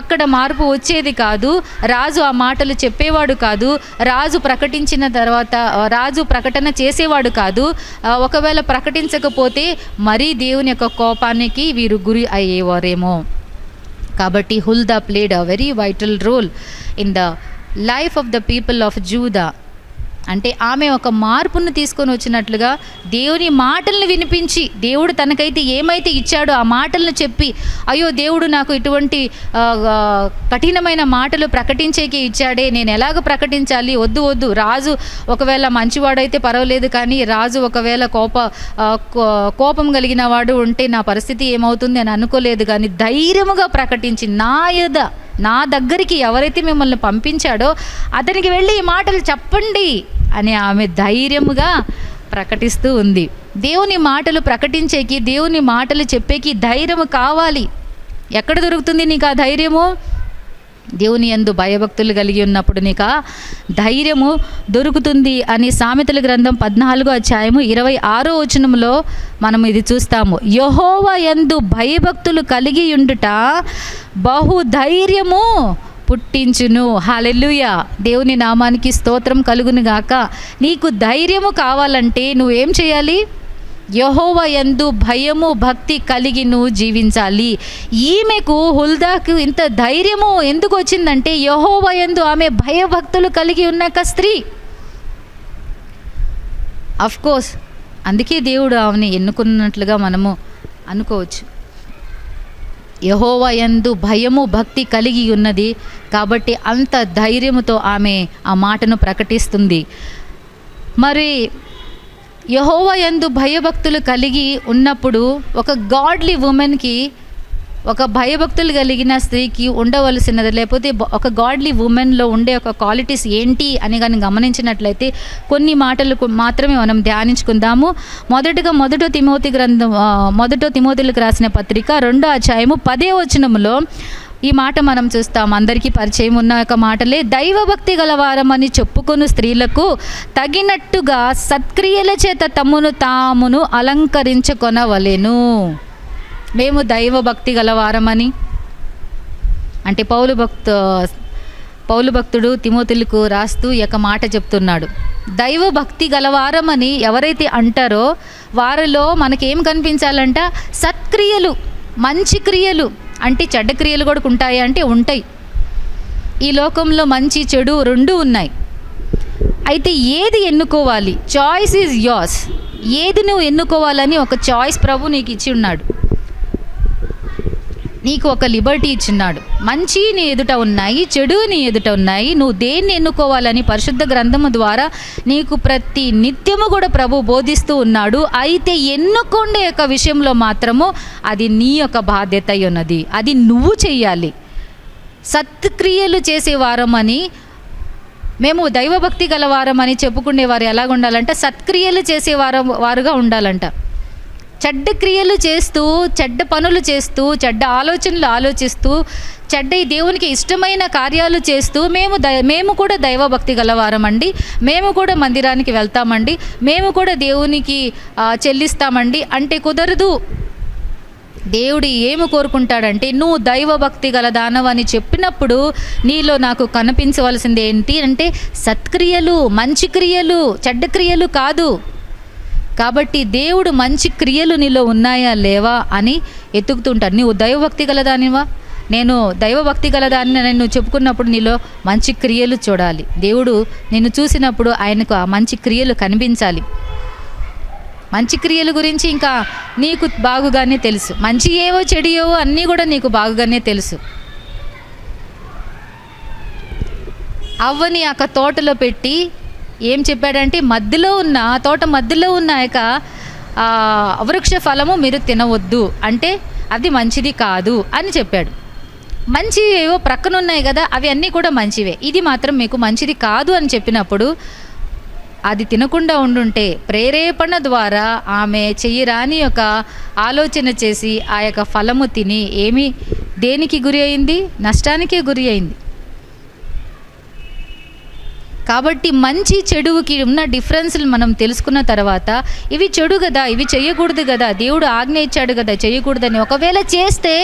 అక్కడ మార్పు వచ్చేది కాదు. రాజు ఆ మాటలు చెప్పేవాడు కాదు. రాజు ప్రకటించిన తర్వాత రాజు ప్రకటన చేసేవాడు కాదు. ఒకవేళ ప్రకటించకపోతే మరీ దేవుని యొక్క కోపానికి వీరు గురి అయ్యేవారేమో. కాబట్టి Huldah played a very vital role in the life of the people of Judah. అంటే ఆమె ఒక మార్పును తీసుకొని వచ్చినట్లుగా దేవుని మాటలను వినిపించి, దేవుడు తనకైతే ఏమైతే ఇచ్చాడో ఆ మాటలను చెప్పి, అయ్యో దేవుడు నాకు ఇటువంటి కఠినమైన మాటలు ప్రకటించేకి ఇచ్చాడే, నేను ఎలాగ ప్రకటించాలి, వద్దు వద్దు, రాజు ఒకవేళ మంచివాడైతే పర్వాలేదు, కానీ రాజు ఒకవేళ కోపం కలిగిన వాడు ఉంటే నా పరిస్థితి ఏమవుతుంది అని అనుకోలేదు. కానీ ధైర్యముగా ప్రకటించి, నా దగ్గరికి ఎవరైతే మిమ్మల్ని పంపించాడో అతనికి వెళ్ళి ఈ మాటలు చెప్పండి అని ఆమె ధైర్యముగా ప్రకటిస్తూ ఉంది. దేవుని మాటలు ప్రకటించేకి, దేవుని మాటలు చెప్పేకి ధైర్యము కావాలి. ఎక్కడ దొరుకుతుంది నీకు ఆ ధైర్యము? దేవుని యందు భయభక్తులు కలిగి ఉన్నప్పుడు నీకు ఆ ధైర్యము దొరుకుతుంది అని సామెతల గ్రంథం 14వ అధ్యాయము 26వ వచనంలో మనం ఇది చూస్తాము. యెహోవా యందు భయభక్తులు కలిగి ఉండుట బహుధైర్యము పుట్టించును. హల్లెలూయా, దేవుని నామానికి స్తోత్రం కలుగును గాక. నీకు ధైర్యము కావాలంటే నువ్వేం చేయాలి? యెహోవా యందు భయము భక్తి కలిగి నువ్వు జీవించాలి. ఈమెకు హుల్దాకు ఇంత ధైర్యము ఎందుకు వచ్చిందంటే యెహోవా యందు ఆమె భయభక్తులు కలిగి ఉన్న స్త్రీ. అఫ్ కోర్స్ అందుకే దేవుడు ఆమెను ఎన్నుకున్నట్లుగా మనము అనుకోవచ్చు. యెహోవా యందు భయము భక్తి కలిగి ఉన్నది కాబట్టి అంత ధైర్యముతో ఆమె ఆ మాటను ప్రకటిస్తుంది. మరి యెహోవా యందు భయభక్తులు కలిగి ఉన్నప్పుడు ఒక గాడ్లీ ఉమెన్కి, ఒక భయభక్తులు కలిగిన స్త్రీకి ఉండవలసినది, లేకపోతే ఒక గాడ్లీ ఉమెన్లో ఉండే ఒక క్వాలిటీస్ ఏంటి అని కానీ గమనించినట్లయితే కొన్ని మాటలు మాత్రమే మనం ధ్యానించుకుందాము. మొదటగా మొదట తిమోతిలకు రాసిన పత్రిక 2వ అధ్యాయము 10వ వచనములో ఈ మాట మనం చూస్తాం. అందరికీ పరిచయం ఉన్న ఒక మాటలే. దైవభక్తి గలవారమని చెప్పుకొను స్త్రీలకు తగినట్టుగా సత్క్రియల చేత తామును అలంకరించుకొనవలెను. మేము దైవభక్తి గలవారమని అంటే పౌలు భక్తుడు తిమోతిలకు రాస్తూ ఈ యొక్క మాట చెప్తున్నాడు. దైవభక్తి గలవారమని ఎవరైతే అంటారో వారిలో మనకేం కనిపించాలంట? సత్క్రియలు, మంచి క్రియలు. అంటే చెడ్డ క్రియలు కూడా ఉంటాయి అంటే ఉంటాయి. ఈ లోకంలో మంచి చెడు రెండు ఉన్నాయి. అయితే ఏది ఎన్నుకోవాలి? Choice is yours. ఏది నువ్వు ఎన్నుకోవాలని ఒక చాయిస్ ప్రభు నీకు ఇచ్చి ఉన్నాడు. నీకు ఒక లిబర్టీ ఇచ్చిన్నాడు. మంచి నీ ఎదుట ఉన్నాయి, చెడు నీ ఎదుట ఉన్నాయి. నువ్వు దేన్ని ఎన్నుకోవాలని పరిశుద్ధ గ్రంథము ద్వారా నీకు ప్రతి నిత్యము కూడా ప్రభు బోధిస్తూ ఉన్నాడు. అయితే ఎన్నుకొండే యొక్క విషయంలో మాత్రము అది నీ యొక్క బాధ్యత ఉన్నది. అది నువ్వు చెయ్యాలి. సత్క్రియలు చేసేవారమని, మేము దైవభక్తి గలవారమని చెప్పుకునేవారు ఎలాగ ఉండాలంటే సత్క్రియలు వారుగా ఉండాలంట. చెడ్డ క్రియలు చేస్తూ, చెడ్డ పనులు చేస్తూ, చెడ్డ ఆలోచనలు ఆలోచిస్తూ, చెడ్డ దేవునికి ఇష్టమైన కార్యాలు చేస్తూ మేము కూడా దైవభక్తి గలవారమండి, మేము కూడా మందిరానికి వెళ్తామండి, మేము కూడా దేవునికి చెల్లిస్తామండి అంటే కుదరదు. దేవుడు ఏమి కోరుకుంటాడంటే నువ్వు దైవభక్తి గల దానవని చెప్పినప్పుడు నీలో నాకు కనిపించవలసింది ఏంటి అంటే సత్క్రియలు, మంచి క్రియలు, చెడ్డ క్రియలు కాదు. కాబట్టి దేవుడు మంచి క్రియలు నీలో ఉన్నాయా లేవా అని ఎతుకుతుంటాడు. నువ్వు దైవభక్తి గలదానివా? నేను దైవభక్తి గలదాన్ని నేను చెప్పుకున్నప్పుడు నీలో మంచి క్రియలు చూడాలి. దేవుడు నిన్ను చూసినప్పుడు ఆయనకు ఆ మంచి క్రియలు కనిపించాలి. మంచి క్రియల గురించి ఇంకా నీకు బాగుగానే తెలుసు. మంచి ఏవో చెడు ఏవో అన్నీ కూడా నీకు బాగుగానే తెలుసు. అవ్వని ఆ తోటలో పెట్టి ఏం చెప్పాడంటే తోట మధ్యలో ఉన్న యొక్క వృక్ష ఫలము మీరు తినవద్దు అంటే అది మంచిది కాదు అని చెప్పాడు. మంచి ఏవో ప్రక్కన ఉన్నాయి కదా, అవి అన్నీ కూడా మంచివే, ఇది మాత్రం మీకు మంచిది కాదు అని చెప్పినప్పుడు అది తినకుండా ఉండుంటే ప్రేరేపణ ద్వారా ఆమె చెయ్యరాని యొక్క ఆలోచన చేసి ఆ యొక్క ఫలము తిని దేనికి గురి అయింది? నష్టానికే గురి అయింది. కాబట్టి మంచి చెడుకి ఉన్న డిఫరెన్స్లు మనం తెలుసుకున్న తర్వాత ఇవి చెడు కదా, ఇవి చేయకూడదు కదా, దేవుడు ఆజ్ఞ ఇచ్చాడు కదా చేయకూడదని, ఒకవేళ చేస్తే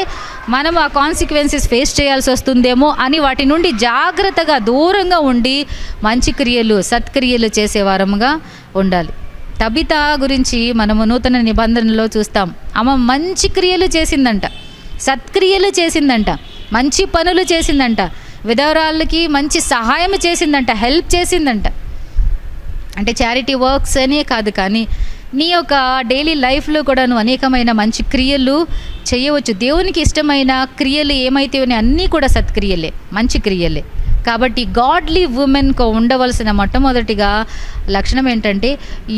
మనం ఆ కాన్సిక్వెన్సెస్ ఫేస్ చేయాల్సి వస్తుందేమో అని వాటి నుండి జాగ్రత్తగా దూరంగా ఉండి మంచి క్రియలు సత్క్రియలు చేసేవారముగా ఉండాలి. తబిత గురించి మనము నూతన నిబంధనలో చూస్తాం. ఆమె మంచి క్రియలు చేసిందంట, సత్క్రియలు చేసిందంట, మంచి పనులు చేసిందంట, విధవరాళ్ళకి మంచి సహాయం చేసిందంట, హెల్ప్ చేసిందంట. అంటే చారిటీ వర్క్స్ అనే కాదు, కానీ నీ యొక్క డైలీ లైఫ్లో కూడా నువ్వు అనేకమైన మంచి క్రియలు చేయవచ్చు. దేవునికి ఇష్టమైన క్రియలు ఏమైతే ఉన్నాయి అన్నీ కూడా సత్క్రియలే, మంచి క్రియలే. కాబట్టి గాడ్లీ ఉమెన్కు ఉండవలసిన మొట్టమొదటిగా లక్షణం ఏంటంటే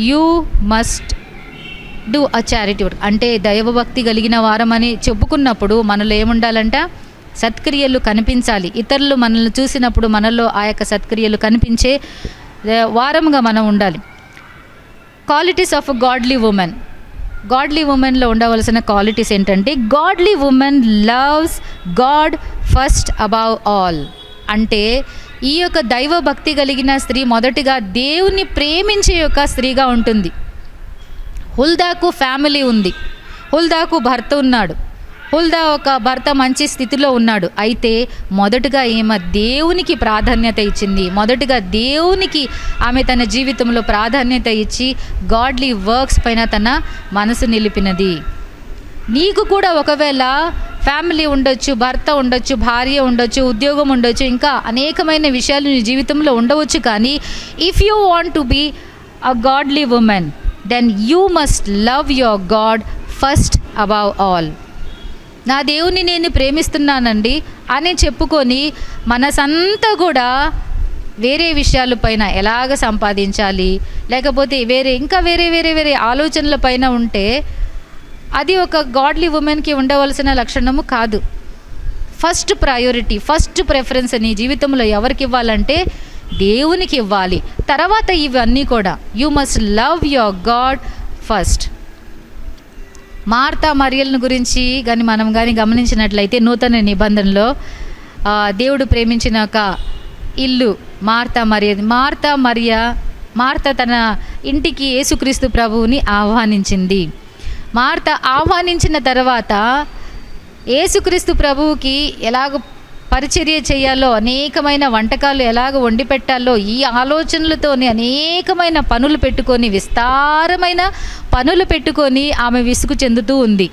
you must do a charity work. అంటే దైవభక్తి కలిగిన వారమని చెప్పుకున్నప్పుడు మనలో ఏముండాలంట, సత్క్రియలు కనిపించాలి. ఇతరులు మనల్ని చూసినప్పుడు మనలో ఆ యొక్క సత్క్రియలు కనిపించే వారంగా మనం ఉండాలి. Qualities of godly women. Godly ఉమెన్లో ఉండవలసిన క్వాలిటీస్ ఏంటంటే godly women loves God first above all. అంటే ఈ యొక్క దైవ భక్తి కలిగిన స్త్రీ మొదటిగా దేవుని ప్రేమించే యొక్క స్త్రీగా ఉంటుంది. హుల్దాకు ఫ్యామిలీ ఉంది, హుల్దాకు భర్త ఉన్నాడు, హుల్దా ఒక భర్త మంచి స్థితిలో ఉన్నాడు. అయితే మొదటగా ఈమె దేవునికి ప్రాధాన్యత ఇచ్చింది. మొదటగా దేవునికి ఆమె తన జీవితంలో ప్రాధాన్యత ఇచ్చి గాడ్లీ వర్క్స్ పైన తన మనసు నిలిపినది. నీకు కూడా ఒకవేళ ఫ్యామిలీ ఉండొచ్చు, భర్త ఉండొచ్చు, భార్య ఉండొచ్చు, ఉద్యోగం ఉండొచ్చు, ఇంకా అనేకమైన విషయాలు నీ జీవితంలో ఉండవచ్చు. కానీ if you want to be a godly woman then you must love your God first above all. నా దేవుని నేను ప్రేమిస్తున్నానండి అని చెప్పుకొని మనసంతా కూడా వేరే విషయాల పైన ఎలాగ సంపాదించాలి, లేకపోతే వేరే ఆలోచనల పైన ఉంటే అది ఒక గాడ్లీ ఉమెన్కి ఉండవలసిన లక్షణము కాదు. ఫస్ట్ ప్రయారిటీ, ఫస్ట్ ప్రిఫరెన్స్ నీ జీవితంలో ఎవరికి ఇవ్వాలంటే దేవునికి ఇవ్వాలి. తర్వాత ఇవన్నీ కూడా you must love your God first. Martha మరియలను గురించి కానీ మనం కానీ గమనించినట్లయితే నూతన నిబంధనలో దేవుడు ప్రేమించిన ఒక ఇల్లు మార్తా తన ఇంటికి యేసుక్రీస్తు ప్రభువుని ఆహ్వానించింది. మార్త ఆహ్వానించిన తర్వాత యేసుక్రీస్తు ప్రభువుకి ఎలాగ పరిచర్య చేయాలో, అనేకమైన వంటకాలు ఎలాగ వండి పెట్టాలో ఈ ఆలోచనలతోని అనేకమైన పనులు పెట్టుకొని, విస్తారమైన పనులు పెట్టుకొని ఆమె విసుగు చెందుతూ ఉంది.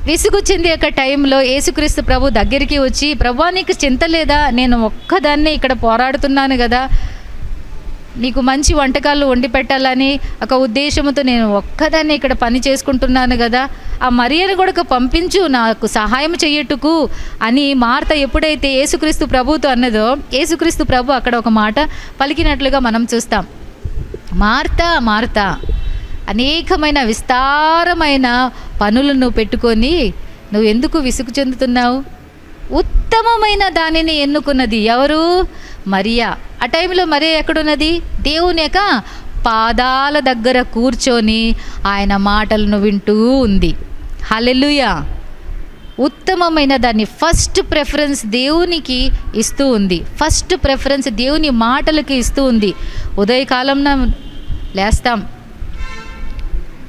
విసుగు చెందే ఒక టైంలో యేసుక్రీస్తు ప్రభు దగ్గరికి వచ్చి, ప్రభువా నీకు చింత లేదా, నేను ఒక్కదాన్నే ఇక్కడ పోరాడుతున్నాను కదా, నీకు మంచి వంటకాలు వండి పెట్టాలని ఒక ఉద్దేశంతో నేను ఒక్కదాన్ని ఇక్కడ పని చేసుకుంటున్నాను కదా, ఆ మరియను కూడా పంపించు నాకు సహాయం చెయ్యట్టుకు అని మార్త ఎప్పుడైతే యేసుక్రీస్తు ప్రభుతో అన్నదో, యేసుక్రీస్తు ప్రభు అక్కడ ఒక మాట పలికినట్లుగా మనం చూస్తాం. మార్తా అనేకమైన విస్తారమైన పనులను పెట్టుకొని నువ్వు ఎందుకు విసుగు చెందుతున్నావు? ఉత్తమమైన దానిని ఎన్నుకున్నది ఎవరు? మరియా. ఆ టైంలో మరియా ఎక్కడున్నది? దేవుని యొక్క పాదాల దగ్గర కూర్చొని ఆయన మాటలను వింటూ ఉంది. హల్లెలూయా. ఉత్తమమైన దాన్ని ఫస్ట్ ప్రిఫరెన్స్ దేవునికి ఇస్తూ ఉంది, ఫస్ట్ ప్రిఫరెన్స్ దేవుని మాటలకి ఇస్తూ ఉంది. ఉదయకాలంలో లేస్తాం,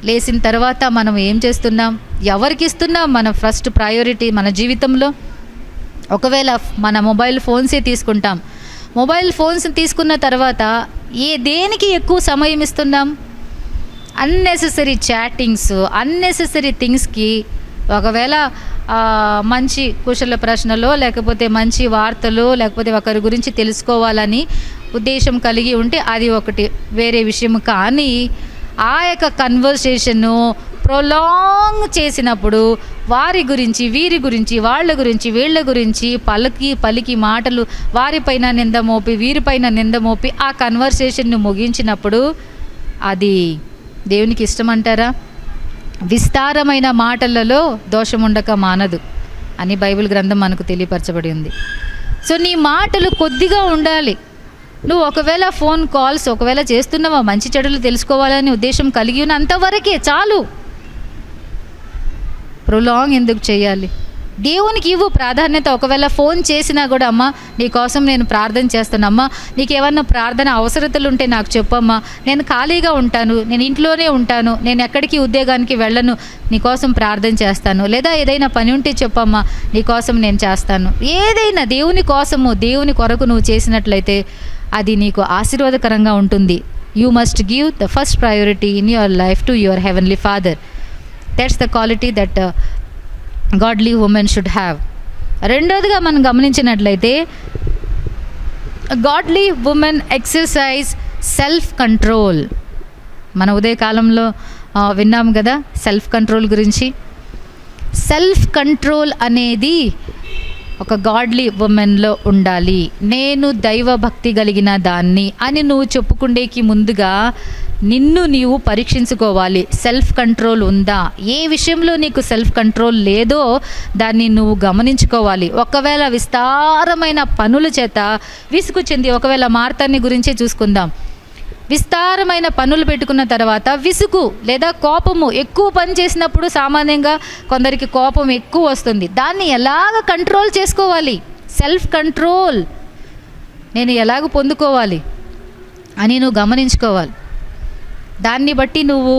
లేచిన తర్వాత మనం ఏం చేస్తున్నాం, ఎవరికి ఇస్తున్నాం మన ఫస్ట్ ప్రయారిటీ మన జీవితంలో? ఒకవేళ మన మొబైల్ ఫోన్సే తీసుకుంటాం, మొబైల్ ఫోన్స్ తీసుకున్న తర్వాత దేనికి ఎక్కువ సమయం ఇస్తున్నాం? అన్నెసెసరీ చాటింగ్స్, అన్నెసెసరీ థింగ్స్కి. ఒకవేళ మంచి కుశల ప్రశ్నలో, లేకపోతే మంచి వార్తలు, లేకపోతే ఒకరి గురించి తెలుసుకోవాలని ఉద్దేశం కలిగి ఉంటే అది ఒకటి వేరే విషయం. కానీ ఆ యొక్క కన్వర్సేషను ప్రొలాంగ్ చేసినప్పుడు వారి గురించి, వీరి గురించి, వాళ్ళ గురించి, వీళ్ళ గురించి పలికి మాటలు వారిపైన నింద మోపి, వీరిపైన నింద మోపి ఆ కన్వర్సేషన్ను ముగించినప్పుడు అది దేవునికి ఇష్టమంటారా? విస్తారమైన మాటలలో దోషముండక మానదు అని బైబిల్ గ్రంథం మనకు తెలియపరచబడి ఉంది. సో నీ మాటలు కొద్దిగా ఉండాలి. నువ్వు ఒకవేళ ఫోన్ కాల్స్ ఒకవేళ చేస్తున్నావా, మంచి చెడులు తెలుసుకోవాలని ఉద్దేశం కలిగి ఉన్న అంతవరకే చాలు. ప్రొలాంగ్ ఎందుకు చేయాలి? దేవునికి ఇవ్వు ప్రాధాన్యత. ఒకవేళ ఫోన్ చేసినా కూడా, అమ్మ నీకోసం నేను ప్రార్థన చేస్తానమ్మా, నీకు ఏమన్నా ప్రార్థన అవసరతలు ఉంటే నాకు చెప్పమ్మా, నేను ఖాళీగా ఉంటాను, నేను ఇంట్లోనే ఉంటాను, నేను ఎక్కడికి ఉద్యోగానికి వెళ్ళను, నీకోసం ప్రార్థన చేస్తాను. లేదా ఏదైనా పని ఉంటే చెప్పమ్మా, నీకోసం నేను చేస్తాను. ఏదైనా దేవుని కోసము, దేవుని కొరకు నువ్వు చేసినట్లయితే అది నీకు ఆశీర్వాదకరంగా ఉంటుంది. You must give the first priority in your life to your heavenly father. That's the quality that godly women should have. రెండోదిగా మనం గమనించినట్లయితే godly women exercise self control. మన ఉదయకాలంలో విన్నాం కదా సెల్ఫ్ కంట్రోల్ గురించి. సెల్ఫ్ కంట్రోల్ అనేది ఒక గాడ్లీ ఉమెన్లో ఉండాలి. నేను దైవ భక్తి కలిగిన దాన్ని అని నువ్వు చెప్పుకుండేకి ముందుగా నిన్ను నీవు పరీక్షించుకోవాలి. సెల్ఫ్ కంట్రోల్ ఉందా? ఏ విషయంలో నీకు సెల్ఫ్ కంట్రోల్ లేదో దాన్ని నువ్వు గమనించుకోవాలి. ఒకవేళ విస్తారమైన పనుల చేత విసుగు చెంది, ఒకవేళ మార్తాన్ని గురించే చూసుకుందాం. విస్తారమైన పనులు పెట్టుకున్న తర్వాత విసుగు లేదా కోపము, ఎక్కువ పని చేసినప్పుడు సామాన్యంగా కొందరికి కోపం ఎక్కువ వస్తుంది. దాన్ని ఎలాగ కంట్రోల్ చేసుకోవాలి, సెల్ఫ్ కంట్రోల్ నేను ఎలాగ పొందుకోవాలి అని నువ్వు గమనించుకోవాలి. దాన్ని బట్టి నువ్వు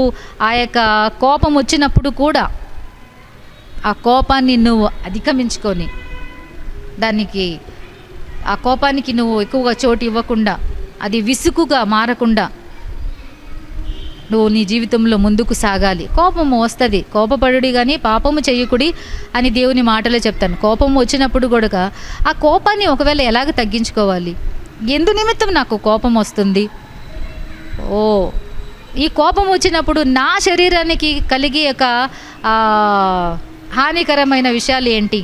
ఆ యొక్క కోపం వచ్చినప్పుడు కూడా ఆ కోపాన్ని నువ్వు అధిగమించుకొని దానికి, ఆ కోపానికి నువ్వు ఎక్కువగా చోటు ఇవ్వకుండా, అది విసుగుగా మారకుండా నువ్వు నీ జీవితంలో ముందుకు సాగాలి. కోపము వస్తుంది, కోపపడుడి కానీ పాపము చెయ్యకుడి అని దేవుని మాటలో చెప్తాను. కోపము వచ్చినప్పుడు కూడా ఆ కోపాన్ని ఒకవేళ ఎలాగ తగ్గించుకోవాలి, ఎందు నిమిత్తం నాకు కోపం వస్తుంది, ఈ కోపం వచ్చినప్పుడు నా శరీరానికి కలిగే ఒక హానికరమైన విషయాలు ఏంటి,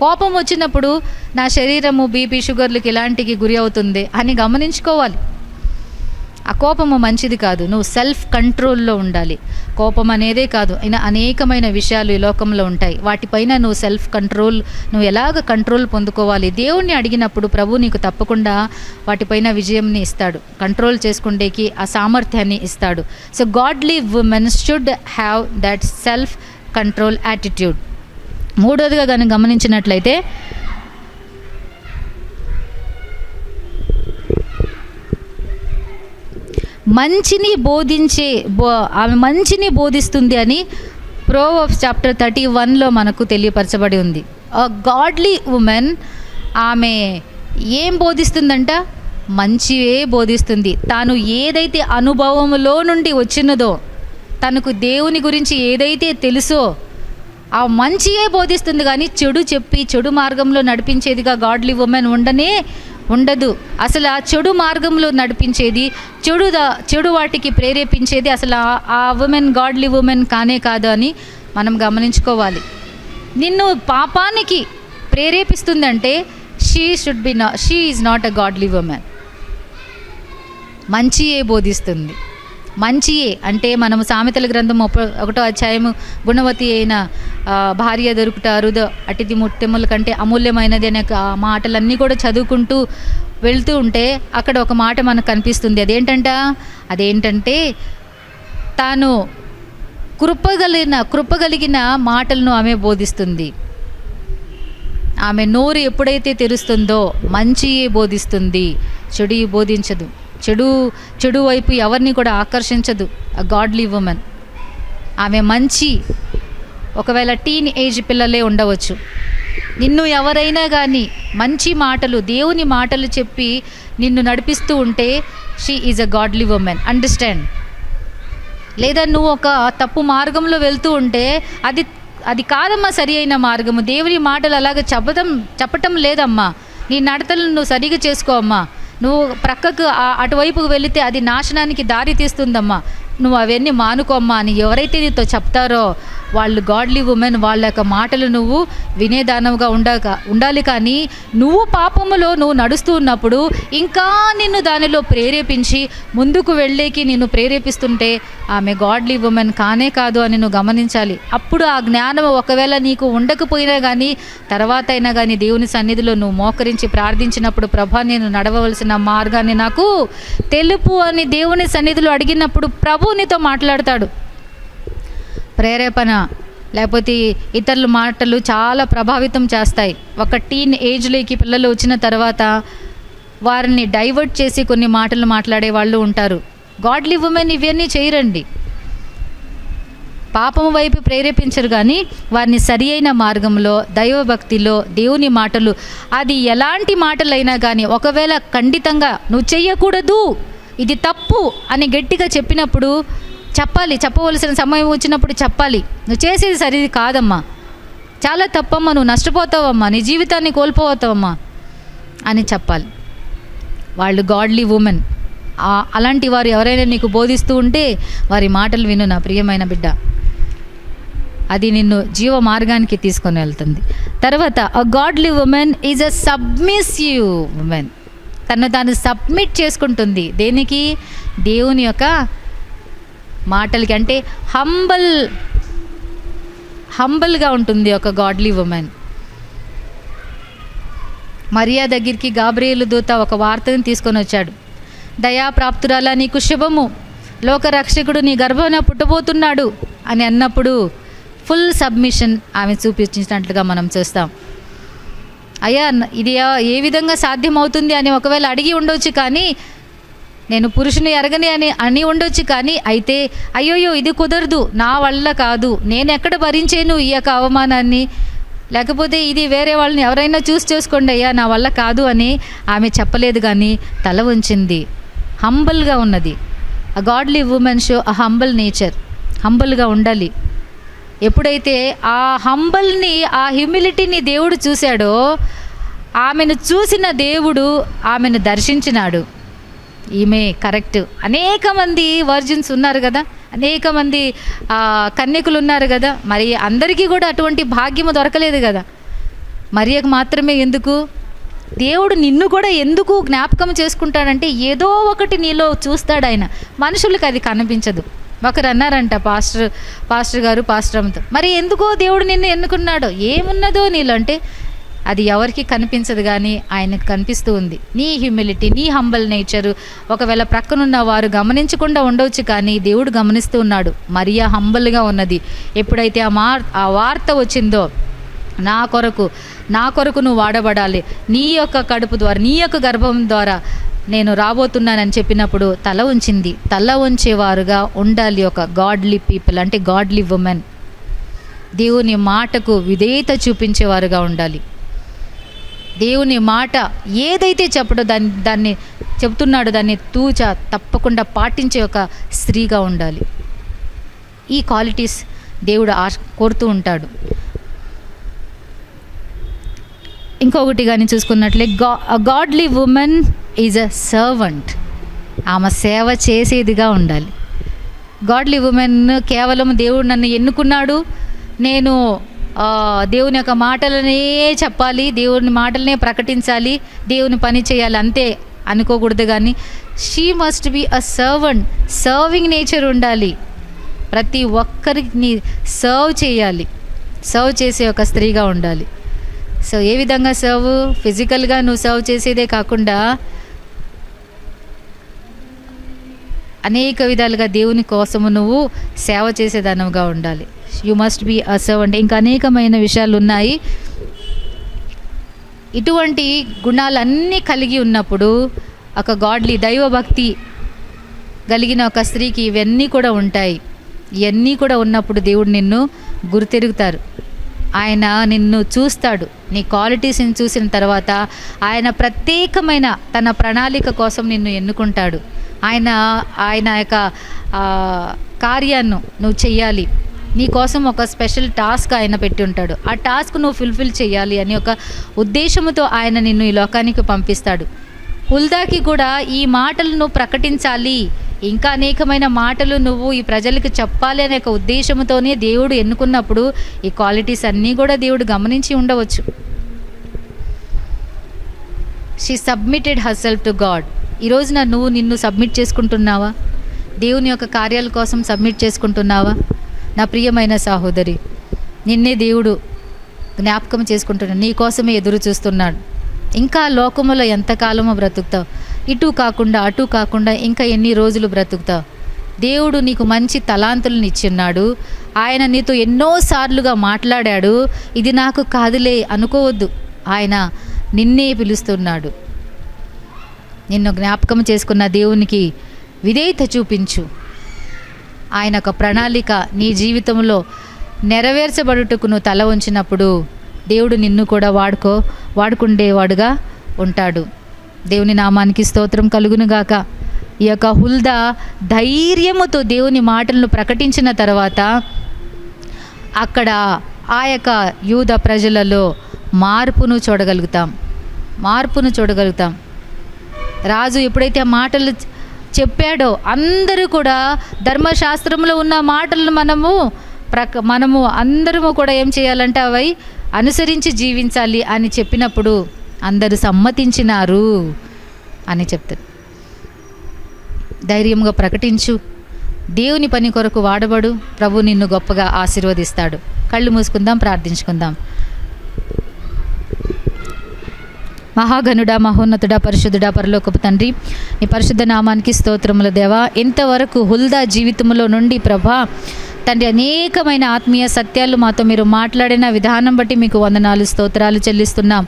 కోపం వచ్చినప్పుడు నా శరీరము బీపీ షుగర్లకి ఇలాంటికి గురి అవుతుంది అని గమనించుకోవాలి. ఆ కోపము మంచిది కాదు. నువ్వు సెల్ఫ్ కంట్రోల్లో ఉండాలి. కోపం అనేదే కాదు, అయినా అనేకమైన విషయాలు ఈ లోకంలో ఉంటాయి. వాటిపైన నువ్వు సెల్ఫ్ కంట్రోల్, నువ్వు ఎలాగ కంట్రోల్ పొందుకోవాలి. దేవుణ్ణి అడిగినప్పుడు ప్రభు నీకు తప్పకుండా వాటిపైన విజయంని ఇస్తాడు, కంట్రోల్ చేసుకుంటేకి ఆ సామర్థ్యాన్ని ఇస్తాడు. So godly women should have that self control attitude. మూడోదిగా కానీ గమనించినట్లయితే మంచిని బోధించే ఆమె మంచిని బోధిస్తుంది అని ప్రోవర్బ్స్ చాప్టర్ 31లో మనకు తెలియపరచబడి ఉంది. గాడ్లీ ఉమెన్ ఆమె ఏం బోధిస్తుందంట? మంచివే బోధిస్తుంది. తాను ఏదైతే అనుభవంలో నుండి వచ్చినదో, తనకు దేవుని గురించి ఏదైతే తెలుసో ఆ మంచియే బోధిస్తుంది. కానీ చెడు చెప్పి చెడు మార్గంలో నడిపించేదిగా గాడ్లీ ఉమెన్ ఉండదు. అసలు ఆ చెడు మార్గంలో నడిపించేది, చెడు వాటికి ప్రేరేపించేది అసలు ఆ ఉమెన్ గాడ్లీ ఉమెన్ కానే కాదు అని మనం గమనించుకోవాలి. నిన్ను పాపానికి ప్రేరేపిస్తుందంటే she is not a godly women. మంచియే బోధిస్తుంది. మంచియే అంటే మనము సామెతల గ్రంథం 1వ అధ్యాయము గుణవతి అయిన భార్య దొరుకుట అరుదు, అటిది ముట్టెముల కంటే అమూల్యమైనది అనే మాటలన్నీ కూడా చదువుకుంటూ వెళ్తూ ఉంటే అక్కడ ఒక మాట మనకు కనిపిస్తుంది. అదేంటంటే తాను కృపగలిగిన మాటలను ఆమె బోధిస్తుంది. ఆమె నోరు ఎప్పుడైతే తెరుస్తుందో మంచియే బోధిస్తుంది, చెడు బోధించదు. చెడు వైపు ఎవరిని కూడా ఆకర్షించదు ఆ గాడ్లీ ఉమెన్. ఆమె మంచి, ఒకవేళ టీన్ ఏజ్ పిల్లలే ఉండవచ్చు, నిన్ను ఎవరైనా కానీ మంచి మాటలు, దేవుని మాటలు చెప్పి నిన్ను నడిపిస్తూ ఉంటే she is a godly women. Understand? లేదా నువ్వు ఒక తప్పు మార్గంలో వెళ్తూ ఉంటే అది కాదమ్మా సరి అయిన మార్గము, దేవుని మాటలు అలాగ చెప్పటం లేదమ్మా, నీ నడతలను నువ్వు సరిగా చేసుకో అమ్మా, నువ్వు ప్రక్కకు అటువైపుకు వెళితే అది నాశనానికి దారి తీస్తుందమ్మా, నువ్వు అవన్నీ మానుకోమ్మా అని ఎవరైతే నీతో చెప్తారో వాళ్ళు గాడ్లీ ఉమెన్. వాళ్ళ యొక్క మాటలు నువ్వు వినేదానవుగా ఉండాలి. కానీ నువ్వు పాపములో నువ్వు నడుస్తూ ఉన్నప్పుడు ఇంకా నిన్ను దానిలో ప్రేరేపించి ముందుకు వెళ్ళేకి నిన్ను ప్రేరేపిస్తుంటే ఆమె గాడ్లీ ఉమెన్ కానే కాదు అని నువ్వు గమనించాలి. అప్పుడు ఆ జ్ఞానం ఒకవేళ నీకు ఉండకపోయినా కానీ తర్వాత అయినా కానీ దేవుని సన్నిధిలో నువ్వు మోకరించి ప్రార్థించినప్పుడు, ప్రభా నేను నడవవలసిన మార్గాన్ని నాకు తెలుపు అని దేవుని సన్నిధిలో అడిగినప్పుడు ప్రభు నీతో మాట్లాడతాడు. ప్రేరేపణ లేకపోతే ఇతరుల మాటలు చాలా ప్రభావితం చేస్తాయి. ఒక టీన్ ఏజ్లోకి పిల్లలు వచ్చిన తర్వాత వారిని డైవర్ట్ చేసి కొన్ని మాటలు మాట్లాడే వాళ్ళు ఉంటారు. గాడ్లీ ఉమెన్ ఇవన్నీ చేయరండి. పాపం వైపు ప్రేరేపించరు, కానీ వారిని సరి అయిన మార్గంలో, దైవభక్తిలో, దేవుని మాటలు, అది ఎలాంటి మాటలైనా కానీ ఒకవేళ ఖండితంగా నువ్వు చెయ్యకూడదు, ఇది తప్పు అని గట్టిగా చెప్పినప్పుడు చెప్పాలి. చెప్పవలసిన సమయం వచ్చినప్పుడు చెప్పాలి. నువ్వు చేసేది సరిది కాదమ్మా, చాలా తప్పమ్మా, నువ్వు నష్టపోతావమ్మా, నీ జీవితాన్ని కోల్పోతావమ్మా అని చెప్పాలి. వాళ్ళు గాడ్లీ ఉమెన్. అలాంటి వారు ఎవరైనా నీకు బోధిస్తూ ఉంటే వారి మాటలు విను నా ప్రియమైన బిడ్డ. అది నిన్ను జీవ మార్గానికి తీసుకొని వెళ్తుంది. తర్వాత అ godly women is a submissive women. తను తాను సబ్మిట్ చేసుకుంటుంది. దేనికి? దేవుని యొక్క మాటలకి. అంటే హంబల్గా ఉంటుంది ఒక గాడ్లీ ఉమెన్. మరియా దగ్గరికి గాబ్రియేలు దూత ఒక వార్తను తీసుకొని వచ్చాడు. దయాప్రాప్తురాలా, నీకు శుభము, లోకరక్షకుడు నీ గర్భాన పుట్టబోతున్నాడు అని అన్నప్పుడు ఫుల్ సబ్మిషన్ ఆమె చూపించినట్లుగా మనం చూస్తాం. అయ్యా ఇది ఏ విధంగా సాధ్యమవుతుంది అని ఒకవేళ అడిగి ఉండొచ్చు, కానీ నేను పురుషుని ఎరగని అని ఉండొచ్చు, కానీ అయితే అయ్యోయ్యో ఇది కుదరదు, నా వల్ల కాదు, నేను ఎక్కడ భరించేను ఈ యొక్క అవమానాన్ని, లేకపోతే ఇది వేరే వాళ్ళని ఎవరైనా చేసుకోండి అయ్యా, నా వల్ల కాదు అని ఆమె చెప్పలేదు, కానీ తల వంచింది. హంబల్గా ఉన్నది. A godly women show a humble nature. హంబల్గా ఉండాలి. ఎప్పుడైతే ఆ హంబల్ని, ఆ హ్యూమిలిటీని దేవుడు చూశాడో, ఆమెను చూసిన దేవుడు ఆమెను దర్శించినాడు. ఈమె కరెక్ట్. అనేక మంది వర్జిన్స్ ఉన్నారు కదా, అనేక మంది కన్యకులు ఉన్నారు కదా, మరి అందరికీ కూడా అటువంటి భాగ్యము దొరకలేదు కదా. మరియకు మాత్రమే ఎందుకు? దేవుడు నిన్ను కూడా ఎందుకు జ్ఞాపకం చేసుకుంటాడంటే ఏదో ఒకటి నీలో చూస్తాడు ఆయన. మనుషులకు అది కనిపించదు. ఒకరు అన్నారంట పాస్టర్ గారు పాస్టర్ అమ్మతో, మరి ఎందుకో దేవుడు నిన్ను ఎన్నుకున్నాడో, ఏమున్నదో నీలో అంటే అది ఎవరికి కనిపించదు, కానీ ఆయనకు కనిపిస్తూ ఉంది. నీ హ్యూమిలిటీ, నీ హంబల్ నేచరు ఒకవేళ ప్రక్కనున్న వారు గమనించకుండా ఉండవచ్చు, కానీ దేవుడు గమనిస్తూ ఉన్నాడు. మరియా హంబల్గా ఉన్నది. ఎప్పుడైతే ఆ వార్త వచ్చిందో, నా కొరకు నువ్వు వాడబడాలి, నీ యొక్క కడుపు ద్వారా, నీ యొక్క గర్భం ద్వారా నేను రాబోతున్నానని చెప్పినప్పుడు తల ఉంచింది. తల ఉంచేవారుగా ఉండాలి ఒక గాడ్లీ పీపుల్, అంటే గాడ్లీ ఉమెన్. దేవుని మాటకు విధేయత చూపించేవారుగా ఉండాలి. దేవుని మాట ఏదైతే దాన్ని చెప్తున్నాడో దాన్ని తప్పకుండా పాటించే ఒక స్త్రీగా ఉండాలి. ఈ క్వాలిటీస్ దేవుడు కోరుతూ ఉంటాడు. ఇంకొకటి కానీ చూసుకున్నట్లే godly women is a servant. ఆమె సేవ చేసేదిగా ఉండాలి. గాడ్లీ ఉమెన్ కేవలం దేవుడు నన్ను ఎన్నుకున్నాడు, నేను దేవుని యొక్క మాటలనే చెప్పాలి, దేవుని మాటలనే ప్రకటించాలి, దేవుని పని చేయాలి అంతే అనుకోకూడదు, కానీ she must be a servant. Serving nature ఉండాలి. ప్రతి ఒక్కరికి సర్వ్ చేయాలి, సర్వ్ చేసే ఒక స్త్రీగా ఉండాలి. సో ఏ విధంగా సర్వ్? ఫిజికల్గా నువ్వు సర్వ్ చేసేదే కాకుండా అనేక విధాలుగా దేవుని కోసము నువ్వు సేవ చేసేదానవుగా ఉండాలి. You must be a servant. ఇంకా అనేకమైన విషయాలు ఉన్నాయి. ఇటువంటి గుణాలన్నీ కలిగి ఉన్నప్పుడు ఒక గాడ్లీ, దైవభక్తి కలిగిన ఒక స్త్రీకి ఇవన్నీ కూడా ఉంటాయి. ఇవన్నీ కూడా ఉన్నప్పుడు దేవుడు నిన్ను గుర్తెరుగుతారు. ఆయన నిన్ను చూస్తాడు. నీ క్వాలిటీస్ని చూసిన తర్వాత ఆయన ప్రత్యేకమైన తన ప్రణాళిక కోసం నిన్ను ఎన్నుకుంటాడు. ఆయన యొక్క కార్యాన్ని నువ్వు చెయ్యాలి. నీ కోసం ఒక స్పెషల్ టాస్క్ ఆయన పెట్టి ఉంటాడు. ఆ టాస్క్ నువ్వు ఫుల్ఫిల్ చేయాలి అని ఒక ఉద్దేశంతో ఆయన నిన్ను ఈ లోకానికి పంపిస్తాడు. హుల్దాకి కూడా ఈ మాటలను ప్రకటించాలి, ఇంకా అనేకమైన మాటలు నువ్వు ఈ ప్రజలకు చెప్పాలి అనే ఒక ఉద్దేశంతోనే దేవుడు ఎన్నుకున్నప్పుడు ఈ క్వాలిటీస్ అన్నీ కూడా దేవుడు గమనించి ఉండవచ్చు. She submitted herself to God. ఈ రోజున నువ్వు నిన్ను సబ్మిట్ చేసుకుంటున్నావా? దేవుని యొక్క కార్యాల కోసం సబ్మిట్ చేసుకుంటున్నావా? నా ప్రియమైన సహోదరి, నిన్నే దేవుడు జ్ఞాపకం చేసుకుంటున్నాడు. నీ కోసమే ఎదురు చూస్తున్నాడు. ఇంకా లోకములో ఎంతకాలమో బ్రతుకుతావు? ఇటు కాకుండా అటు కాకుండా ఇంకా ఎన్ని రోజులు బ్రతుకుతావు? దేవుడు నీకు మంచి తలాంతులను ఇచ్చిన్నాడు. ఆయన నీతో ఎన్నోసార్లుగా మాట్లాడాడు. ఇది నాకు కాదులే అనుకోవద్దు. ఆయన నిన్నే పిలుస్తున్నాడు. నిన్ను జ్ఞాపకం చేసుకున్న దేవునికి విధేయత చూపించు. ఆయన ఒక ప్రణాళిక నీ జీవితంలో నెరవేర్చబడుటకు నువ్వు తల ఉంచినప్పుడు దేవుడు నిన్ను కూడా వాడుకుండేవాడుగా ఉంటాడు. దేవుని నామానికి స్తోత్రం కలుగునుగాక. ఈ యొక్క హుల్దా ధైర్యముతో దేవుని మాటలను ప్రకటించిన తర్వాత అక్కడ ఆ యొక్క యూద ప్రజలలో మార్పును చూడగలుగుతాం. రాజు ఎప్పుడైతే ఆ మాటలు చెప్పాడో అందరూ కూడా ధర్మశాస్త్రంలో ఉన్న మాటలను మనము అందరము కూడా ఏం చేయాలంటే అవి అనుసరించి జీవించాలి అని చెప్పినప్పుడు అందరూ సమ్మతించినారు అని చెప్తారు. ధైర్యంగా ప్రకటించు. దేవుని పని కొరకు వాడబడు. ప్రభు నిన్ను గొప్పగా ఆశీర్వదిస్తాడు. కళ్ళు మూసుకుందాం, ప్రార్థించుకుందాం. మహాగణుడా, మహోన్నతుడా, పరిశుద్ధుడా, పరలోకపు తండ్రి, నీ పరిశుద్ధ నామానికి స్తోత్రముల దేవా. ఇంతవరకు హుల్దా జీవితంలో నుండి ప్రభా తండ్రి అనేకమైన ఆత్మీయ సత్యాలు మాతో మీరు మాట్లాడిన విధానం బట్టి మీకు వందనాలు, స్తోత్రాలు చెల్లిస్తున్నాం.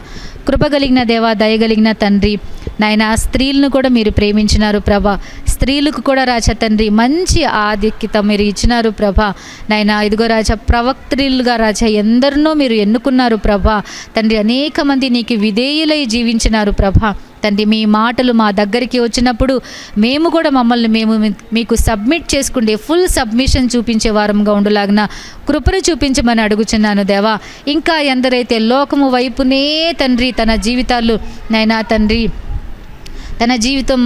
కృపగలిగిన దేవా, దయగలిగిన తండ్రి నాయన, స్త్రీలను కూడా మీరు ప్రేమించినారు ప్రభా. స్త్రీలకు కూడా రాజా తండ్రి మంచి ఆధిక్యత మీరు ఇచ్చినారు ప్రభా. నాయన ఇదిగో రాజా, ప్రవక్త్రులుగా రాజా ఎందరినో మీరు ఎన్నుకున్నారు ప్రభా. తండ్రి అనేక మంది నీకు విధేయులై జీవించినారు ప్రభా. తండ్రి మీ మాటలు మా దగ్గరికి వచ్చినప్పుడు మేము కూడా మేము మీకు సబ్మిట్ చేసుకుంటే ఫుల్ సబ్మిషన్ చూపించే వారంగా ఉండలాగిన కృపను చూపించమని అడుగుచున్నాను దేవా. ఇంకా ఎందరైతే లోకము వైపునే తండ్రి తన జీవితాలు నైనా తండ్రి తన జీవితం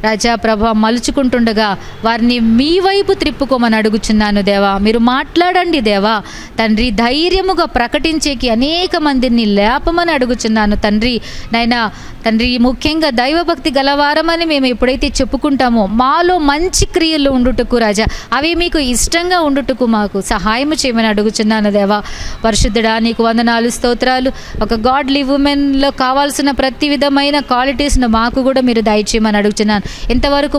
రాజా ప్రభా మలుచుకుంటుండగా వారిని మీ వైపు త్రిప్పుకోమని అడుగుచున్నాను దేవా. మీరు మాట్లాడండి దేవా తండ్రి. ధైర్యముగా ప్రకటించేకి అనేక మందిని లేపమని అడుగుచున్నాను తండ్రి. నైనా తండ్రి, ముఖ్యంగా దైవభక్తి గలవారమని మేము ఎప్పుడైతే చెప్పుకుంటామో మాలో మంచి క్రియలు ఉండుటకు రాజా, అవి మీకు ఇష్టంగా ఉండుటకు మాకు సహాయం చేయమని అడుగుచున్నాను దేవా. పరిశుద్ధుడా, నీకు వందనాలు, స్తోత్రాలు. ఒక గాడ్లీ ఉమెన్లో కావాల్సిన ప్రతి విధమైన క్వాలిటీస్ను మాకు కూడా మీరు దయచేయమని అడుగుచున్నాను. ఇంతవరకు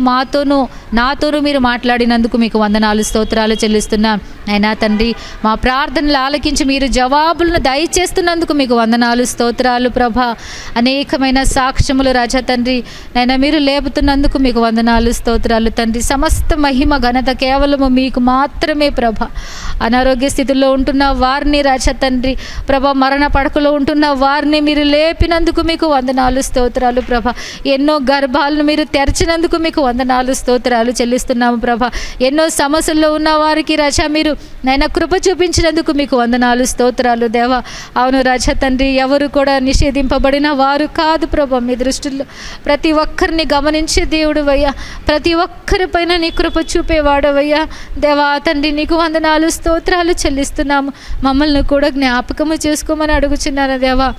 నాతోనూ మీరు మాట్లాడినందుకు మీకు వందనాలు, స్తోత్రాలు చెల్లిస్తున్నాను. అయినా తండ్రి, మా ప్రార్థనలు ఆలకించి మీరు జవాబులను దయచేస్తున్నందుకు మీకు వందనాలు, స్తోత్రాలు ప్రభా. అనేకమైన సాక్ష్యములు రాజా తండ్రి నైనా మీరు లేపుతున్నందుకు మీకు వందనాలు, స్తోత్రాలు తండ్రి. సమస్త మహిమ ఘనత కేవలము మీకు మాత్రమే ప్రభ. అనారోగ్య స్థితిలో ఉంటున్న వారిని రాజా తండ్రి ప్రభ, మరణ పడకలో ఉంటున్న వారిని మీరు లేపినందుకు మీకు వందనాలు, స్తోత్రాలు ప్రభ. ఎన్నో గర్భాలను మీరు తెరిచినందుకు మీకు వందనాలు, స్తోత్రాలు చెల్లిస్తున్నాము ప్రభ. ఎన్నో సమస్యల్లో ఉన్న వారికి రాజా మీరు నైనా కృప చూపించినందుకు మీకు వందనాలు, స్తోత్రాలు దేవా. అవును రాజా తండ్రి, ఎవరు కూడా నిషేధింపబడిన వారు కాదు ప్రభ. మీ దృష్టిలో ప్రతి ఒక్కరిని గమనించే దేవుడువయ్యా, ప్రతి ఒక్కరిపైన నీ కృప చూపేవాడవయ్యా దేవా తండ్రి. నీకు వందనాలు, స్తోత్రాలు చెల్లిస్తున్నాము. మమ్మల్ని కూడా జ్ఞాపకము చేసుకోమని అడుగుచున్నాను దేవా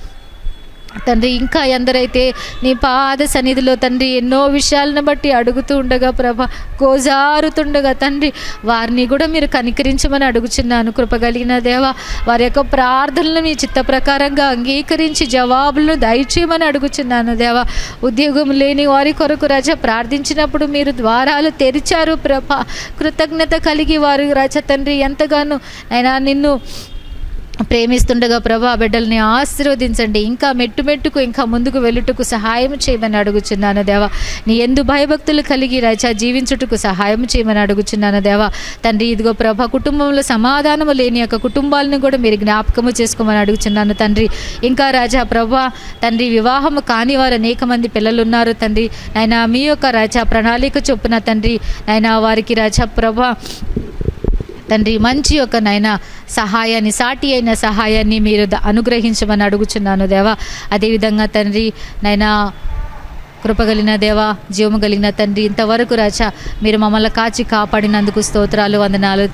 తండ్రి. ఇంకా ఎందరైతే నీ పాద సన్నిధిలో తండ్రి ఎన్నో విషయాలను బట్టి అడుగుతూ ఉండగా ప్రభ, గోజారుతుండగా తండ్రి వారిని కూడా మీరు కనికరించమని అడుగుచున్నాను. కృపగలిగిన దేవా, వారి యొక్క ప్రార్థనలు మీ చిత్త ప్రకారంగా అంగీకరించి జవాబులను దయచేయమని అడుగుచున్నాను దేవా. ఉద్యోగం లేని వారి కొరకు రాజా ప్రార్థించినప్పుడు మీరు ద్వారాలు తెరిచారు ప్రభ. కృతజ్ఞత కలిగి వారు రాజా తండ్రి ఎంతగానో అయినా నిన్ను ప్రేమిస్తుండగా ప్రభా బిడ్డల్ని ఆశీర్వదించండి. ఇంకా మెట్టుకు ఇంకా ముందుకు వెళ్ళుటకు సహాయం చేయమని అడుగుచున్నాను దేవా. నీ ఎందు భయభక్తులు కలిగి రాజా జీవించుటకు సహాయం చేయమని అడుగుచున్నాను దేవా తండ్రి. ఇదిగో ప్రభా, కుటుంబంలో సమాధానము లేని యొక్క కుటుంబాలను కూడా మీరు జ్ఞాపకము చేసుకోమని అడుగుచున్నాను తండ్రి. ఇంకా రాజా ప్రభా తండ్రి, వివాహము కాని వారు అనేక మంది పిల్లలు ఉన్నారు తండ్రి. అయినా మీ యొక్క రాజా ప్రణాళిక చొప్పున తండ్రి అయినా వారికి రాజా ప్రభా తండ్రి మంచి యొక్క నైనా సహాయాన్ని, సాటి అయిన సహాయాన్ని మీరు అనుగ్రహించమని అడుగుచున్నాను దేవా. అదేవిధంగా తండ్రి నైనా కృపగలిగిన దేవా, జీవము కలిగిన తండ్రి, ఇంతవరకు రాజా మీరు మమ్మల్ని కాచి కాపాడినందుకు స్తోత్రాలు, వందనాలు.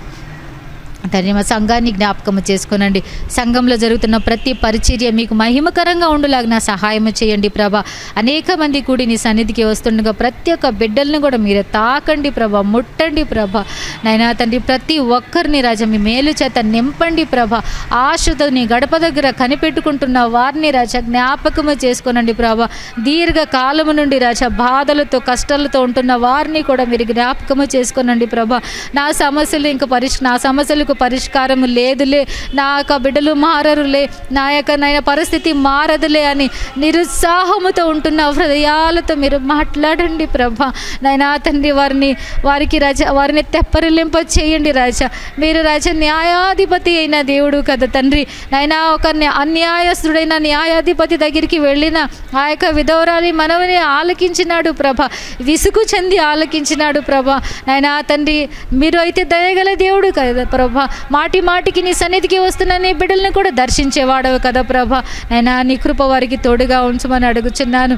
తండ్రి మా సంఘాన్ని జ్ఞాపకం చేసుకోనండి. సంఘంలో జరుగుతున్న ప్రతి పరిచర్య మీకు మహిమకరంగా ఉండులాగా సహాయం చేయండి ప్రభా. అనేక మంది కూడి నీ సన్నిధికి వస్తుండగా ప్రతి ఒక్క బిడ్డలను కూడా మీరే తాకండి ప్రభా, ముట్టండి ప్రభా. నైనా తండ్రి ప్రతి ఒక్కరిని రాజా మీ మేలు చేత నింపండి ప్రభా. ఆశతో నీ గడప దగ్గర కనిపెట్టుకుంటున్న వారిని రాజా జ్ఞాపకము చేసుకోనండి ప్రభా. దీర్ఘకాలము నుండి రాజా బాధలతో కష్టాలతో ఉంటున్న వారిని కూడా మీరు జ్ఞాపకము చేసుకోనండి ప్రభా. నా సమస్యలకు పరిష్కారం లేదులే, నా యొక్క బిడ్డలు మారరులే, నా యొక్క నైనా పరిస్థితి మారదులే అని నిరుత్సాహముతో ఉంటున్న హృదయాలతో మీరు మాట్లాడండి ప్రభా. నైనా తండ్రి వారికి రాజా వారిని తెప్పరిలింప చేయండి రాజా. మీరు రాజా న్యాయాధిపతి అయిన దేవుడు కదా తండ్రి. నైనా ఒక అన్యాయస్తుడైన న్యాయాధిపతి దగ్గరికి వెళ్ళిన ఆ యొక్క విధవరాలి మనవని ఆలకించినాడు ప్రభా, విసుగు చెంది ఆలకించినాడు ప్రభా. నైనా తండ్రి మీరు అయితే దయగల దేవుడు కదా ప్రభా. మాటికి నీ సన్నిధికి వస్తున్న నీ బిడ్డల్ని కూడా దర్శించేవాడవు కదా ప్రభా. నైనా నీ కృప వారికి తోడుగా ఉంచమని అడుగుచున్నాను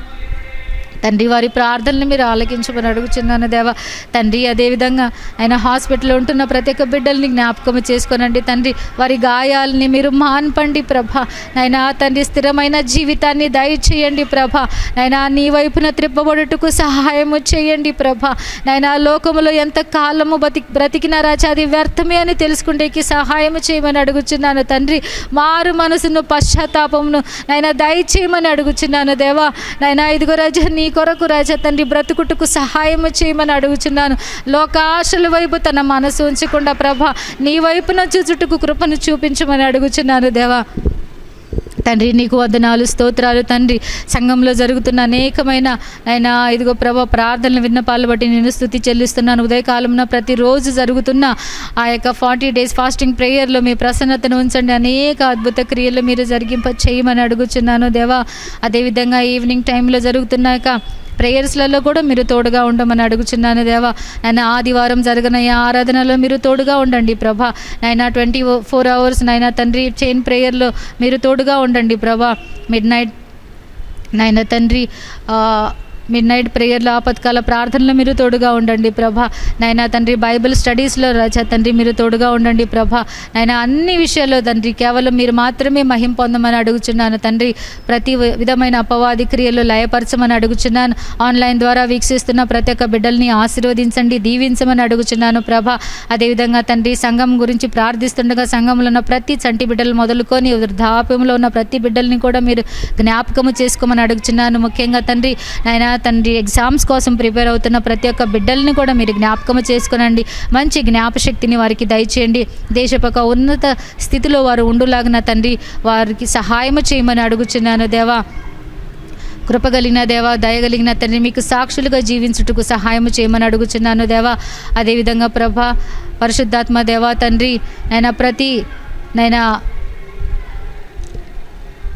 తండ్రి. వారి ప్రార్థనలు మీరు ఆలకించమని అడుగుచున్నాను దేవా తండ్రి. అదేవిధంగా ఆయన హాస్పిటల్లో ఉంటున్న ప్రతి ఒక్క బిడ్డల్ని జ్ఞాపకం చేసుకోనండి తండ్రి. వారి గాయాలని మీరు మాన్పండి ప్రభా. నైనా తండ్రి స్థిరమైన జీవితాన్ని దయచేయండి ప్రభా. నైనా నీ వైపున త్రిప్పబడుటకు సహాయము చేయండి ప్రభా. నైనా లోకములో ఎంత కాలము బ్రతికిన రాజా అది వ్యర్థమే అని తెలుసుకుంటేకి సహాయం చేయమని అడుగుచున్నాను తండ్రి. మారు మనసును పశ్చాత్తాపమును నైనా దయచేయమని అడుగుచున్నాను దేవా. నైనా ఇదిగో రాజా నీ కొరకు రాజా తండ్రి బ్రతుకుటకు సహాయం చేయమని అడుగుచున్నాను. లోకాశల వైపు తన మనసు ఉంచకుండా ప్రభా నీ వైపున చూచుటకు కృపను చూపించమని అడుగుచున్నాను దేవా తండ్రి. నీకు వందనాలు స్తోత్రాలు తండ్రి. సంఘంలో జరుగుతున్న అనేకమైన అయినా ఇదిగో ప్రభా ప్రార్థనలు విన్నపాలు బట్టి నేను స్తుతి చెల్లిస్తున్నాను. ఉదయకాలంలో ప్రతిరోజు జరుగుతున్న ఆ యొక్క 40 days ఫాస్టింగ్ ప్రేయర్లో మీ ప్రసన్నతను ఉంచండి. అనేక అద్భుత క్రియలు మీరు జరిగింప చేయమని అడుగుచున్నాను దేవా. అదేవిధంగా ఈవినింగ్ టైంలో జరుగుతున్న యొక్క ప్రేయర్స్లలో కూడా మీరు తోడుగా ఉండమని అడుగుచున్నాను దేవా. నైనా ఆదివారం జరిగిన ఈ ఆరాధనలో మీరు తోడుగా ఉండండి ప్రభా. నైనా 24 hours నైనా తండ్రి చైన్ ప్రేయర్లో మీరు తోడుగా ఉండండి ప్రభా. మిడ్ నైట్ ప్రేయర్లో ఆపత్కాల ప్రార్థనలో మీరు తోడుగా ఉండండి ప్రభా. నైనా తండ్రి బైబిల్ స్టడీస్లో రాజా తండ్రి మీరు తోడుగా ఉండండి ప్రభా. నైనా అన్ని విషయాల్లో తండ్రి కేవలం మీరు మాత్రమే మహిమ పొందమని అడుగుచున్నాను తండ్రి. ప్రతి విధమైన అపవాది క్రియలు లయపరచమని అడుగుచున్నాను. ఆన్లైన్ ద్వారా వీక్షిస్తున్న ప్రతి ఒక్క బిడ్డల్ని ఆశీర్వదించండి, దీవించమని అడుగుచున్నాను ప్రభా. అదేవిధంగా తండ్రి సంఘం గురించి ప్రార్థిస్తుండగా సంఘంలో ఉన్న ప్రతి చంటి బిడ్డలు మొదలుకొని వృద్ధాప్యంలో ఉన్న ప్రతి బిడ్డల్ని కూడా మీరు జ్ఞాపకము చేసుకోమని అడుగుచున్నాను. ముఖ్యంగా తండ్రి నైనా తండ్రి ఎగ్జామ్స్ కోసం ప్రిపేర్ అవుతున్న ప్రతి ఒక్క బిడ్డల్ని కూడా మీరు జ్ఞాపకం చేసుకునండి. మంచి జ్ఞాపశక్తిని వారికి దయచేయండి. దేశపక ఉన్నత స్థితిలో వారు ఉండులాగిన తండ్రి వారికి సహాయం చేయమని అడుగుచున్నాను దేవా. కృపగలిగిన దేవా, దయగలిగిన తండ్రి మీకు సాక్షులుగా జీవించుటకు సహాయం చేయమని అడుగుచున్నాను దేవా. అదేవిధంగా ప్రభా పరిశుద్ధాత్మ దేవా తండ్రి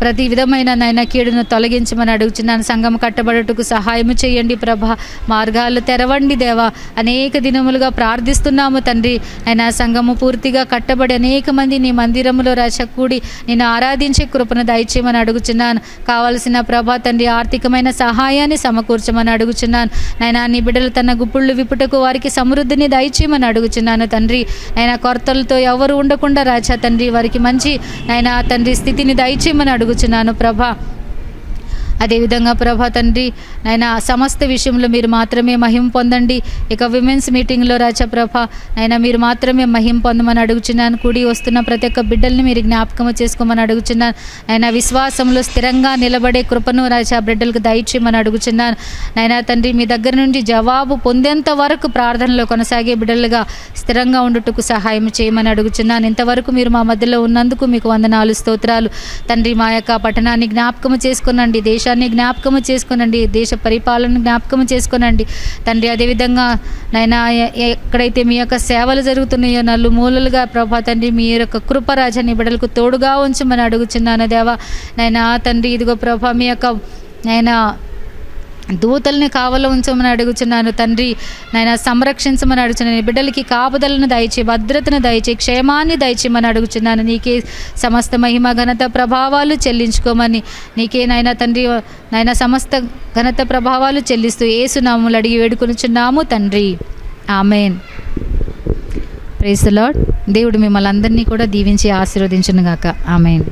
ప్రతి విధమైన నైనా కీడును తొలగించమని అడుగుచున్నాను. సంఘం కట్టబడుటకు సహాయం చేయండి ప్రభా. మార్గాలు తెరవండి దేవా. అనేక దినములుగా ప్రార్థిస్తున్నాము తండ్రి. అయినా సంఘము పూర్తిగా కట్టబడి అనేక మంది నీ మందిరములో రాజా కూడి నేను ఆరాధించే కృపను దయచేయమని అడుగుచున్నాను. కావలసిన ప్రభా తండ్రి ఆర్థికమైన సహాయాన్ని సమకూర్చమని అడుగుచున్నాను. నైనా నీ బిడ్డలు తన గుప్పుళ్ళు విప్పుటకు వారికి సమృద్ధిని దయచేయమని అడుగుచున్నాను తండ్రి. నైనా కొరతలతో ఎవరు ఉండకుండా రాజా తండ్రి వారికి మంచి నైనా తండ్రి స్థితిని దయచేయమని అడుగుచున్నాను ప్రభా. అదేవిధంగా ప్రభా తండ్రి నైనా సమస్త విషయంలో మీరు మాత్రమే మహిమ పొందండి. ఇక విమెన్స్ మీటింగ్లో రాజా ప్రభా నైనా మీరు మాత్రమే మహిమ పొందమని అడుగుచున్నాను. కూడి వస్తున్న ప్రతి ఒక్క బిడ్డల్ని మీరు జ్ఞాపకం చేసుకోమని అడుగుచున్నాను. నైనా విశ్వాసంలో స్థిరంగా నిలబడే కృపను రాజా బిడ్డలకు దయచేయమని అడుగుచున్నాను. నైనా తండ్రి మీ దగ్గర నుండి జవాబు పొందేంత వరకు ప్రార్థనలో కొనసాగే బిడ్డలుగా స్థిరంగా ఉండుటకు సహాయం చేయమని అడుగుచున్నాను. ఇంతవరకు మీరు మా మధ్యలో ఉన్నందుకు మీకు వందనాలు స్తోత్రాలు తండ్రి. మా యొక్క పట్టణాన్ని జ్ఞాపకం చేసుకునండి, దేశాన్ని జ్ఞాపకము చేసుకునండి, దేశ పరిపాలన జ్ఞాపకము చేసుకునండి తండ్రి. అదేవిధంగా నైనా ఎక్కడైతే మీ యొక్క సేవలు జరుగుతున్నాయో నలుమూలలుగా ప్రభా తండ్రి మీ యొక్క కృపరాజాన్ని బిడ్డలకు తోడుగా ఉంచమని అడుగుచున్నాను దేవా. నైనా తండ్రి ఇదిగో ప్రభా మీ యొక్క నైనా దూతల్ని కావలో ఉంచమని అడుగుచున్నాను తండ్రి. నైనా సంరక్షించమని అడుగుచున్నాను. బిడ్డలకి కాపుదలను దయచే, భద్రతను దయచే, క్షేమాన్ని దయచేయమని అడుగుచున్నాను. నీకే సమస్త మహిమ ఘనత ప్రభావాలు చెల్లించుకోమని నీకే నైనా తండ్రి నైనా సమస్త ఘనత ప్రభావాలు చెల్లిస్తూ యేసు నామములో అడిగి వేడుకొనుచున్నాము తండ్రి. ఆమెన్. Praise the Lord. దేవుడు మిమ్మల్ని అందరినీ కూడా దీవించి ఆశీర్వదించును గాక. ఆమేన్.